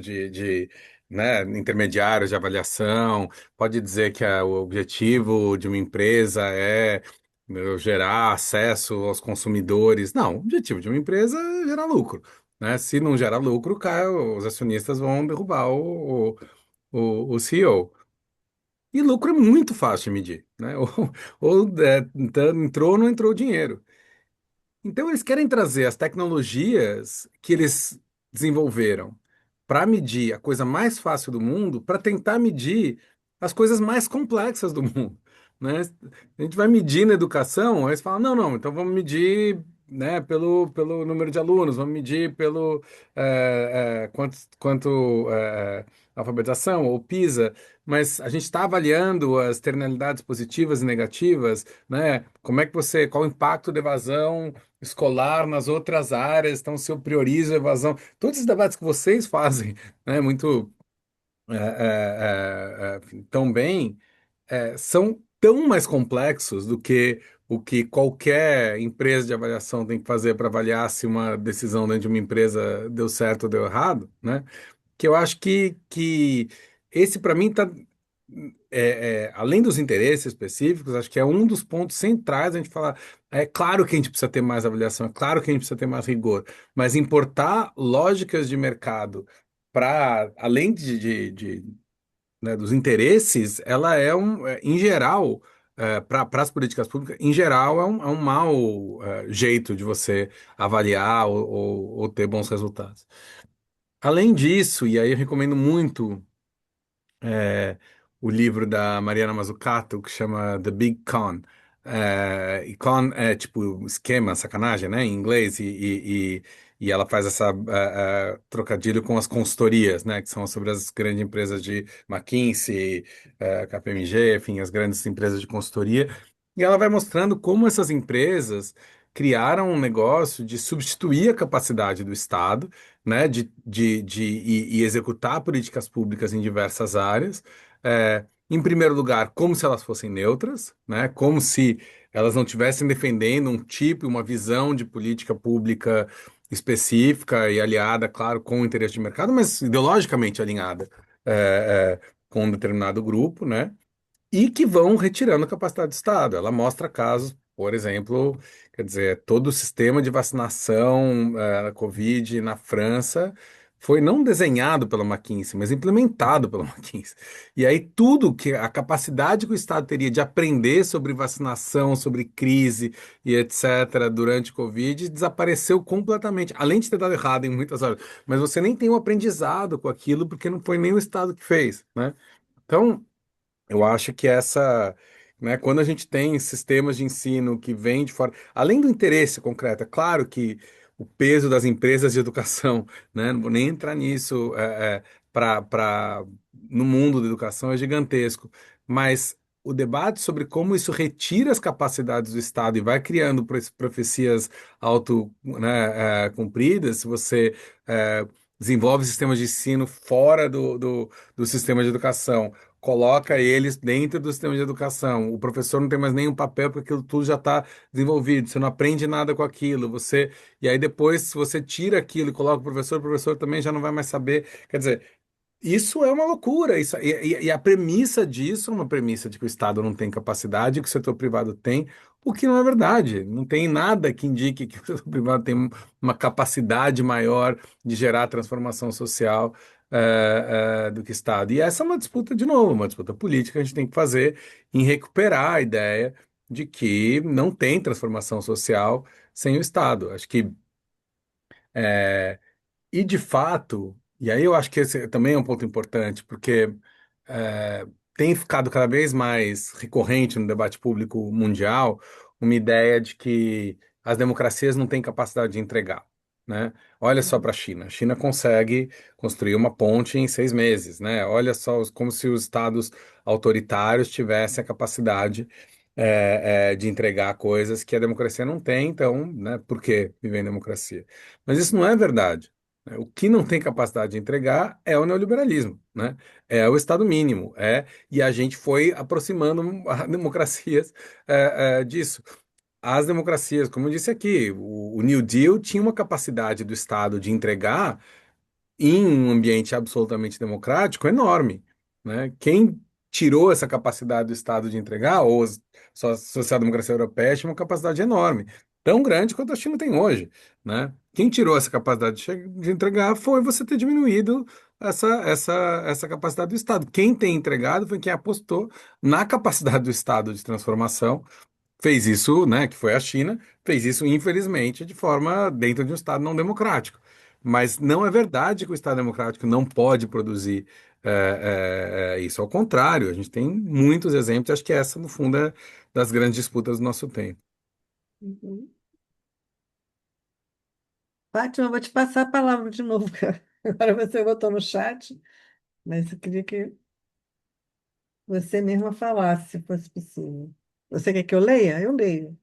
né, intermediários de avaliação, pode dizer que o objetivo de uma empresa é gerar acesso aos consumidores. Não, o objetivo de uma empresa é gerar lucro, né? Se não gera lucro, os acionistas vão derrubar o CEO. E lucro é muito fácil de medir, né? Então, entrou ou não entrou dinheiro. Então, eles querem trazer as tecnologias que eles desenvolveram para medir a coisa mais fácil do mundo, para tentar medir as coisas mais complexas do mundo, né? A gente vai medir na educação, aí eles falam, não, não, então vamos medir, né, pelo número de alunos, vamos medir pelo quanto alfabetização ou PISA, mas a gente está avaliando as externalidades positivas e negativas, né? Como é que qual o impacto da evasão escolar nas outras áreas, então se eu priorizo a evasão, todos os debates que vocês fazem, né, muito tão bem, são tão mais complexos do que o que qualquer empresa de avaliação tem que fazer para avaliar se uma decisão dentro de uma empresa deu certo ou deu errado, né? Que eu acho que esse para mim tá além dos interesses específicos, acho que é um dos pontos centrais a gente falar. É claro que a gente precisa ter mais avaliação, é claro que a gente precisa ter mais rigor, mas importar lógicas de mercado para além né, dos interesses, ela em geral, para as políticas públicas, em geral, é um mau jeito de você avaliar ou ter bons resultados. Além disso, e aí eu recomendo muito é, o livro da Mariana Mazzucato, que chama The Big Con, é tipo esquema, sacanagem, né, em inglês, e ela faz essa trocadilho com as consultorias, né, que são sobre as grandes empresas de McKinsey, KPMG, enfim, as grandes empresas de consultoria, e ela vai mostrando como essas empresas criaram um negócio de substituir a capacidade do Estado, né, e executar políticas públicas em diversas áreas. Em primeiro lugar, como se elas fossem neutras, né? Como se elas não estivessem defendendo um tipo e uma visão de política pública específica e aliada, claro, com o interesse de mercado, mas ideologicamente alinhada, com um determinado grupo, né? E que vão retirando a capacidade do Estado. Ela mostra casos, por exemplo, quer dizer, todo o sistema de vacinação Covid na França foi não desenhado pela McKinsey, mas implementado pela McKinsey. E aí tudo que a capacidade que o Estado teria de aprender sobre vacinação, sobre crise e etc. durante o Covid desapareceu completamente, além de ter dado errado em muitas horas. Mas você nem tem um aprendizado com aquilo porque não foi nem o Estado que fez, né? Então, eu acho que né, quando a gente tem sistemas de ensino que vêm de fora, além do interesse concreto, é claro que o peso das empresas de educação, né, não vou nem entrar nisso, no mundo da educação é gigantesco, mas o debate sobre como isso retira as capacidades do Estado e vai criando profecias né, cumpridas, se você desenvolve sistemas de ensino fora do sistema de educação, coloca eles dentro do sistema de educação. O professor não tem mais nenhum papel porque aquilo tudo já está desenvolvido. Você não aprende nada com aquilo. E aí depois, se você tira aquilo e coloca o professor também já não vai mais saber. Quer dizer, isso é uma loucura. E a premissa disso é uma premissa de que o Estado não tem capacidade, que o setor privado tem, o que não é verdade. Não tem nada que indique que o setor privado tem uma capacidade maior de gerar transformação social do que o Estado. E essa é uma disputa, de novo, uma disputa política que a gente tem que fazer em recuperar a ideia de que não tem transformação social sem o Estado. Acho que e de fato, e aí eu acho que esse também é um ponto importante, porque é, tem ficado cada vez mais recorrente no debate público mundial uma ideia de que as democracias não têm capacidade de entregar, né? Olha só para a China. A China consegue construir uma ponte em 6 meses, né? Olha só como se os estados autoritários tivessem a capacidade de entregar coisas que a democracia não tem, então, né? Por que viver em democracia? Mas isso não é verdade, né? O que não tem capacidade de entregar é o neoliberalismo, né? É o Estado mínimo, e a gente foi aproximando a democracias disso. As democracias, como eu disse aqui, o New Deal tinha uma capacidade do Estado de entregar em um ambiente absolutamente democrático enorme, né? Quem tirou essa capacidade do Estado de entregar, ou só a social-democracia europeia tinha uma capacidade enorme, tão grande quanto a China tem hoje, né? Quem tirou essa capacidade de entregar foi você ter diminuído essa capacidade do Estado. Quem tem entregado foi quem apostou na capacidade do Estado de transformação, fez isso, né, que foi a China, fez isso, infelizmente, de forma dentro de um Estado não democrático. Mas não é verdade que o Estado democrático não pode produzir isso. Ao contrário, a gente tem muitos exemplos, acho que essa, no fundo, é das grandes disputas do nosso tempo. Uhum. Fátima, eu vou te passar a palavra de novo, cara. Agora você botou no chat, mas eu queria que você mesma falasse, se fosse possível. Você quer que eu leia? Eu leio.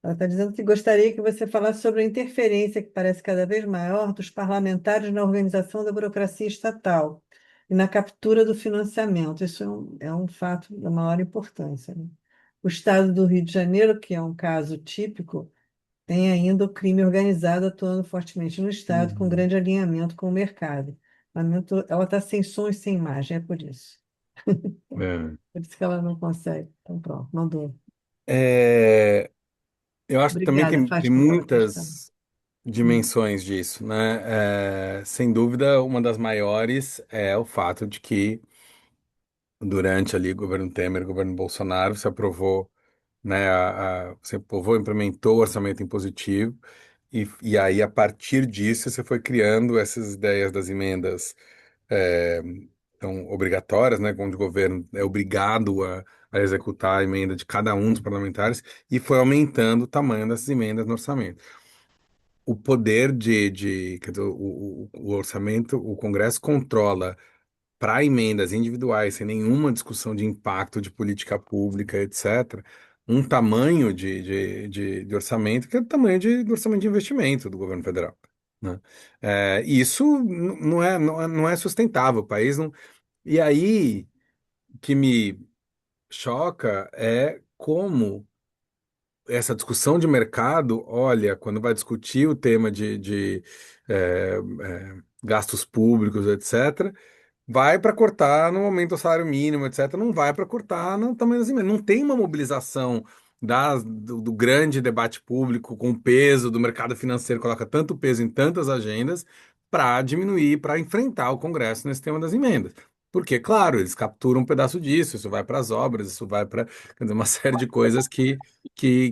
Ela está dizendo que gostaria que você falasse sobre a interferência que parece cada vez maior dos parlamentares na organização da burocracia estatal e na captura do financiamento. Isso é um fato da maior importância, né? O estado do Rio de Janeiro, que é um caso típico, tem ainda o crime organizado atuando fortemente no estado, com Uhum. grande alinhamento com o mercado. Ela está sem som e sem imagem, é por isso. É. Por isso que ela não consegue. Então, pronto, mandou. É, eu acho que também Obrigada, tem Fátima, pela questão. muitas dimensões disso, né? Sem dúvida, uma das maiores é o fato de que durante ali o governo Temer, o governo Bolsonaro, se aprovou, né, você aprovou, implementou o orçamento impositivo, e aí a partir disso você foi criando essas ideias das emendas é, obrigatórias, né, onde o governo é obrigado a a executar a emenda de cada um dos parlamentares e foi aumentando o tamanho dessas emendas no orçamento. O poder quer dizer, o orçamento, o Congresso controla para emendas individuais, sem nenhuma discussão de impacto de política pública, etc., um tamanho de orçamento que é o tamanho do orçamento de investimento do governo federal, né? Isso não é sustentável. O país não. E aí, o que me choca é como essa discussão de mercado, olha, quando vai discutir o tema de gastos públicos, etc., vai para cortar no aumento do salário mínimo, etc. Não vai para cortar no tamanho das emendas. Não tem uma mobilização do grande debate público com o peso do mercado financeiro, coloca tanto peso em tantas agendas para diminuir, para enfrentar o Congresso nesse tema das emendas. Porque, claro, eles capturam um pedaço disso, isso vai para as obras, isso vai para uma série de coisas que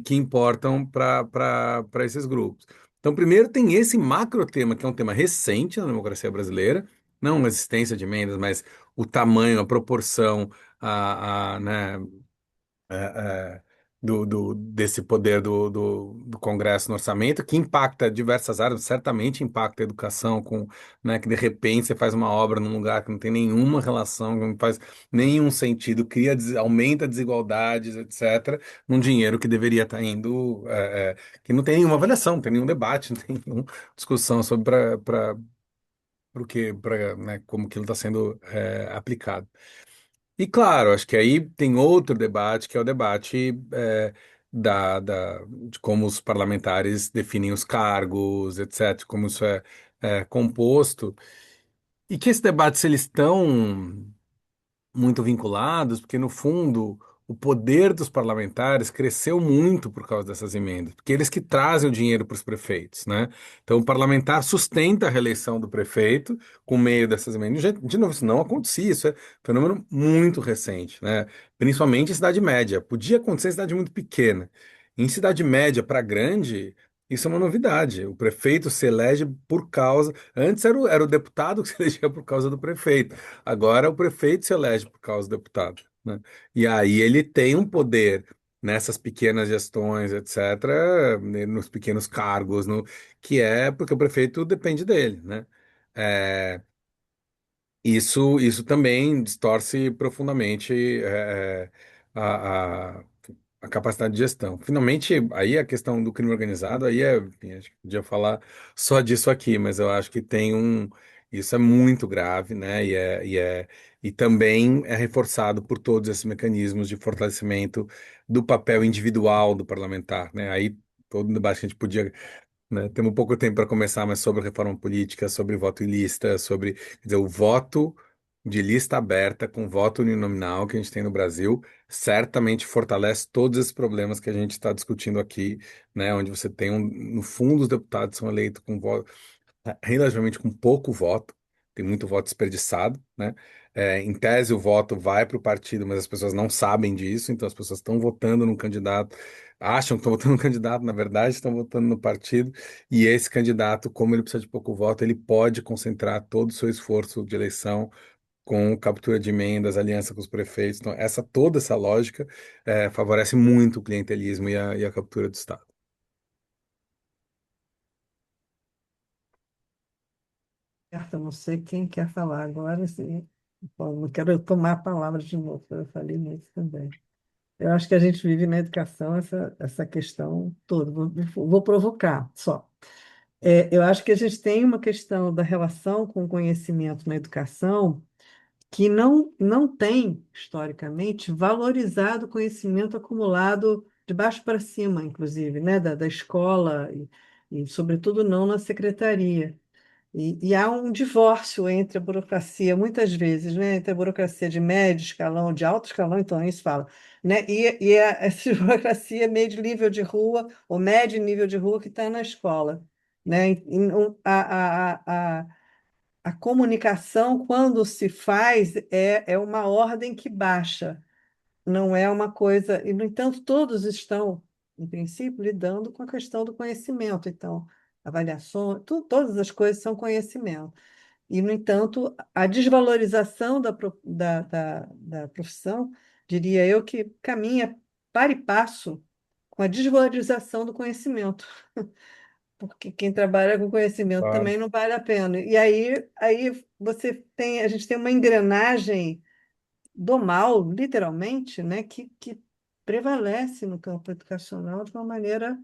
importam para esses grupos. Então, primeiro tem esse macro tema, que é um tema recente na democracia brasileira, não a existência de emendas, mas o tamanho, a proporção, né, é, desse poder do Congresso no orçamento, que impacta diversas áreas, certamente impacta a educação, né, que de repente você faz uma obra num lugar que não tem nenhuma relação, que não faz nenhum sentido, aumenta desigualdades, etc., num dinheiro que deveria estar indo, que não tem nenhuma avaliação, não tem nenhum debate, não tem nenhuma discussão sobre né, como aquilo está sendo aplicado. E claro, acho que aí tem outro debate, que é o debate de como os parlamentares definem os cargos, etc., como isso é composto. E que esse debate, se eles estão muito vinculados, porque no fundo o poder dos parlamentares cresceu muito por causa dessas emendas, porque eles que trazem o dinheiro para os prefeitos, né? Então o parlamentar sustenta a reeleição do prefeito com meio dessas emendas. De novo, isso não acontecia, isso é um fenômeno muito recente, né? Principalmente em cidade média. Podia acontecer em cidade muito pequena. Em cidade média para grande, isso é uma novidade. O prefeito se elege por causa. Antes era o deputado que se elegia por causa do prefeito. Agora o prefeito se elege por causa do deputado, né? E aí ele tem um poder nessas pequenas gestões, etc., né, nos pequenos cargos, que é porque o prefeito depende dele, né? É, isso também distorce profundamente a, a, a capacidade de gestão. Finalmente, aí a questão do crime organizado, aí enfim, acho que podia falar só disso aqui, mas eu acho que isso é muito grave, né? E também é reforçado por todos esses mecanismos de fortalecimento do papel individual do parlamentar, né? Aí todo o debate que a gente podia, né? Temos pouco tempo para começar, mas sobre reforma política, sobre voto em lista, quer dizer, o voto de lista aberta com voto uninominal que a gente tem no Brasil, certamente fortalece todos esses problemas que a gente está discutindo aqui, né? Onde você tem no fundo, os deputados são eleitos com voto relativamente com pouco voto, tem muito voto desperdiçado, né? Em tese, o voto vai para o partido, mas as pessoas não sabem disso, então as pessoas estão votando num candidato, acham que estão votando no candidato, na verdade estão votando no partido, e esse candidato, como ele precisa de pouco voto, ele pode concentrar todo o seu esforço de eleição com captura de emendas, aliança com os prefeitos. Então, toda essa lógica favorece muito o clientelismo e a captura do Estado. Certo, eu não sei quem quer falar agora, assim, bom, não quero tomar a palavra de novo, eu falei nisso também. Eu acho que a gente vive na educação essa questão toda. Vou provocar só. Eu acho que a gente tem uma questão da relação com o conhecimento na educação que não tem, historicamente, valorizado o conhecimento acumulado de baixo para cima, inclusive, né, da escola sobretudo, não na secretaria. E há um divórcio entre a burocracia, muitas vezes, né, entre a burocracia de médio escalão, de alto escalão, então isso fala, né, essa burocracia meio de nível de rua, ou médio nível de rua que está na escola, né, a comunicação, quando se faz, é uma ordem que baixa, não é uma coisa. E, no entanto, todos estão, em princípio, lidando com a questão do conhecimento. Então, avaliação, todas as coisas são conhecimento. E, no entanto, a desvalorização da profissão diria eu, que caminha para e passo com a desvalorização do conhecimento, porque quem trabalha com conhecimento Claro. também não vale a pena. E aí a gente tem uma engrenagem do mal, literalmente, né, que prevalece no campo educacional de uma maneira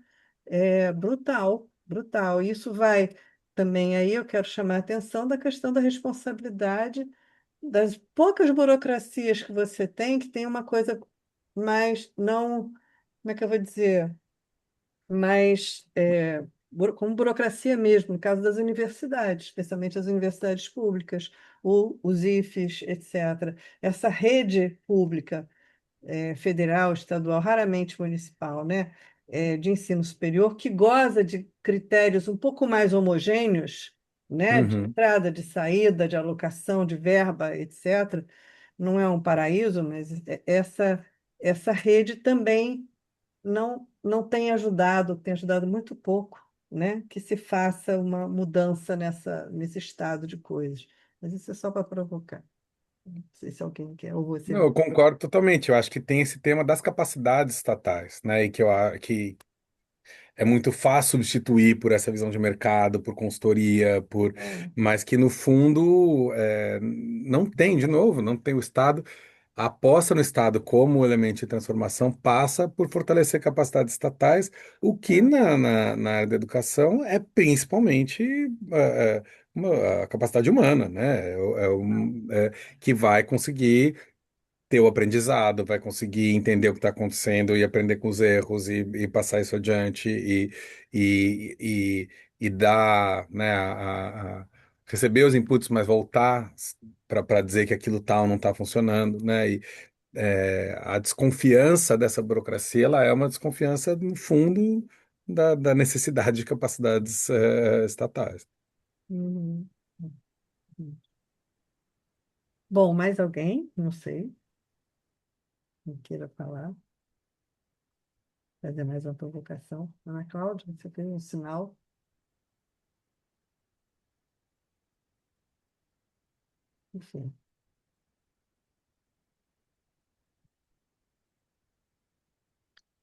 brutal, brutal. E isso vai também aí, eu quero chamar a atenção da questão da responsabilidade das poucas burocracias que você tem, que tem uma coisa mais, não, como é que eu vou dizer, mais como burocracia mesmo, no caso das universidades, especialmente as universidades públicas, os IFES, etc. Essa rede pública federal, estadual, raramente municipal, né, de ensino superior, que goza de critérios um pouco mais homogêneos, né, de Uhum. entrada, de saída, de alocação de verba, etc. Não é um paraíso, mas essa rede também não tem ajudado muito pouco, né, que se faça uma mudança nesse estado de coisas. Mas isso é só para provocar. Não sei se alguém quer, ou Não, você. eu concordo totalmente. Eu acho que tem esse tema das capacidades estatais, né? E que é muito fácil substituir por essa visão de mercado, por consultoria, mas que no fundo não tem, de novo, não tem o Estado. A aposta no Estado como elemento de transformação passa por fortalecer capacidades estatais, o que É. na área da educação é principalmente a capacidade humana, né? Que vai conseguir ter o aprendizado, vai conseguir entender o que está acontecendo e aprender com os erros e passar isso adiante e, e, e dar, né, receber os inputs, mas voltar para dizer que aquilo tal não está funcionando, né? E a desconfiança dessa burocracia, ela é uma desconfiança no fundo da necessidade de capacidades estatais. Uhum. Bom, mais alguém? Não sei. Não queira falar. Fazer mais uma provocação. Ana Cláudia, você tem um sinal? Enfim.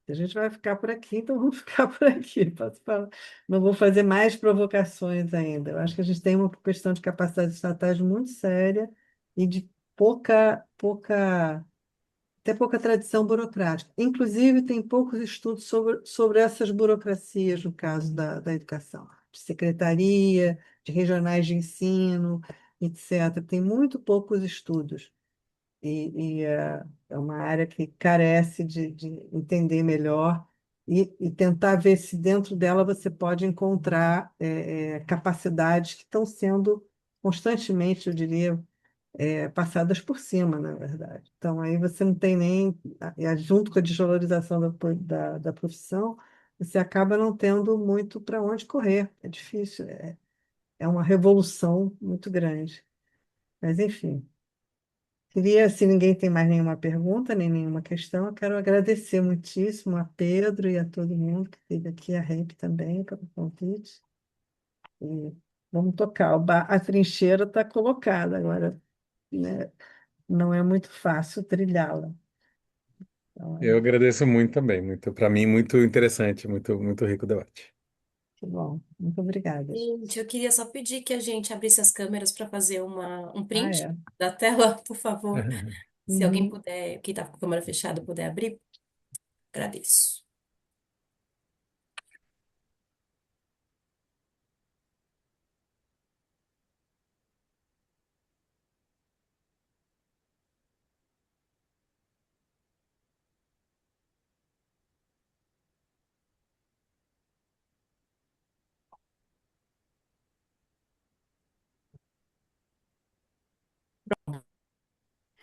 A gente vai ficar por aqui, então vamos ficar por aqui. Posso falar? Não vou fazer mais provocações ainda. Eu acho que a gente tem uma questão de capacidades estatais muito séria e de até pouca tradição burocrática. Inclusive, tem poucos estudos sobre essas burocracias, no caso da educação, de secretaria, de regionais de ensino, etc. Tem muito poucos estudos. É uma área que carece de entender melhor e tentar ver se dentro dela você pode encontrar capacidades que estão sendo constantemente, eu diria, passadas por cima, na verdade. Então, aí você não tem nem, junto com a desvalorização da profissão, você acaba não tendo muito para onde correr. É difícil, é uma revolução muito grande. Mas, enfim. Queria, se ninguém tem mais nenhuma pergunta, nem nenhuma questão, eu quero agradecer muitíssimo a Pedro e a todo mundo que esteve aqui, a Rep também, pelo convite. E vamos tocar. A trincheira está colocada agora, né? Não é muito fácil trilhá-la. Eu Então, agradeço muito também, muito, para mim, muito interessante, muito rico o debate. que bom. Muito obrigada. Gente, eu queria só pedir que a gente abrisse as câmeras para fazer um Ah, print é. da tela, por favor. Se alguém Uhum. puder, quem está com a câmera fechada, puder abrir, agradeço.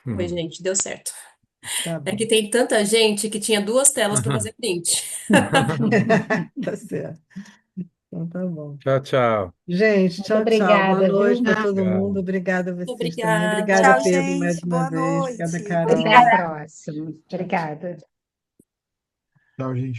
Oi, gente, deu certo. Tá É que bom. tem tanta gente que tinha duas telas para fazer print. Tá certo. Então, tá bom. Tchau, tchau. Gente, Muito tchau, tchau. Boa obrigada, viu? noite para todo mundo. Obrigado. Obrigada a vocês também. Obrigada, Obrigada. Tchau, Pedro, mais gente. uma Boa vez. Obrigada, noite. Até a Carol. próxima. Tchau, tchau. Obrigada. Tchau, gente.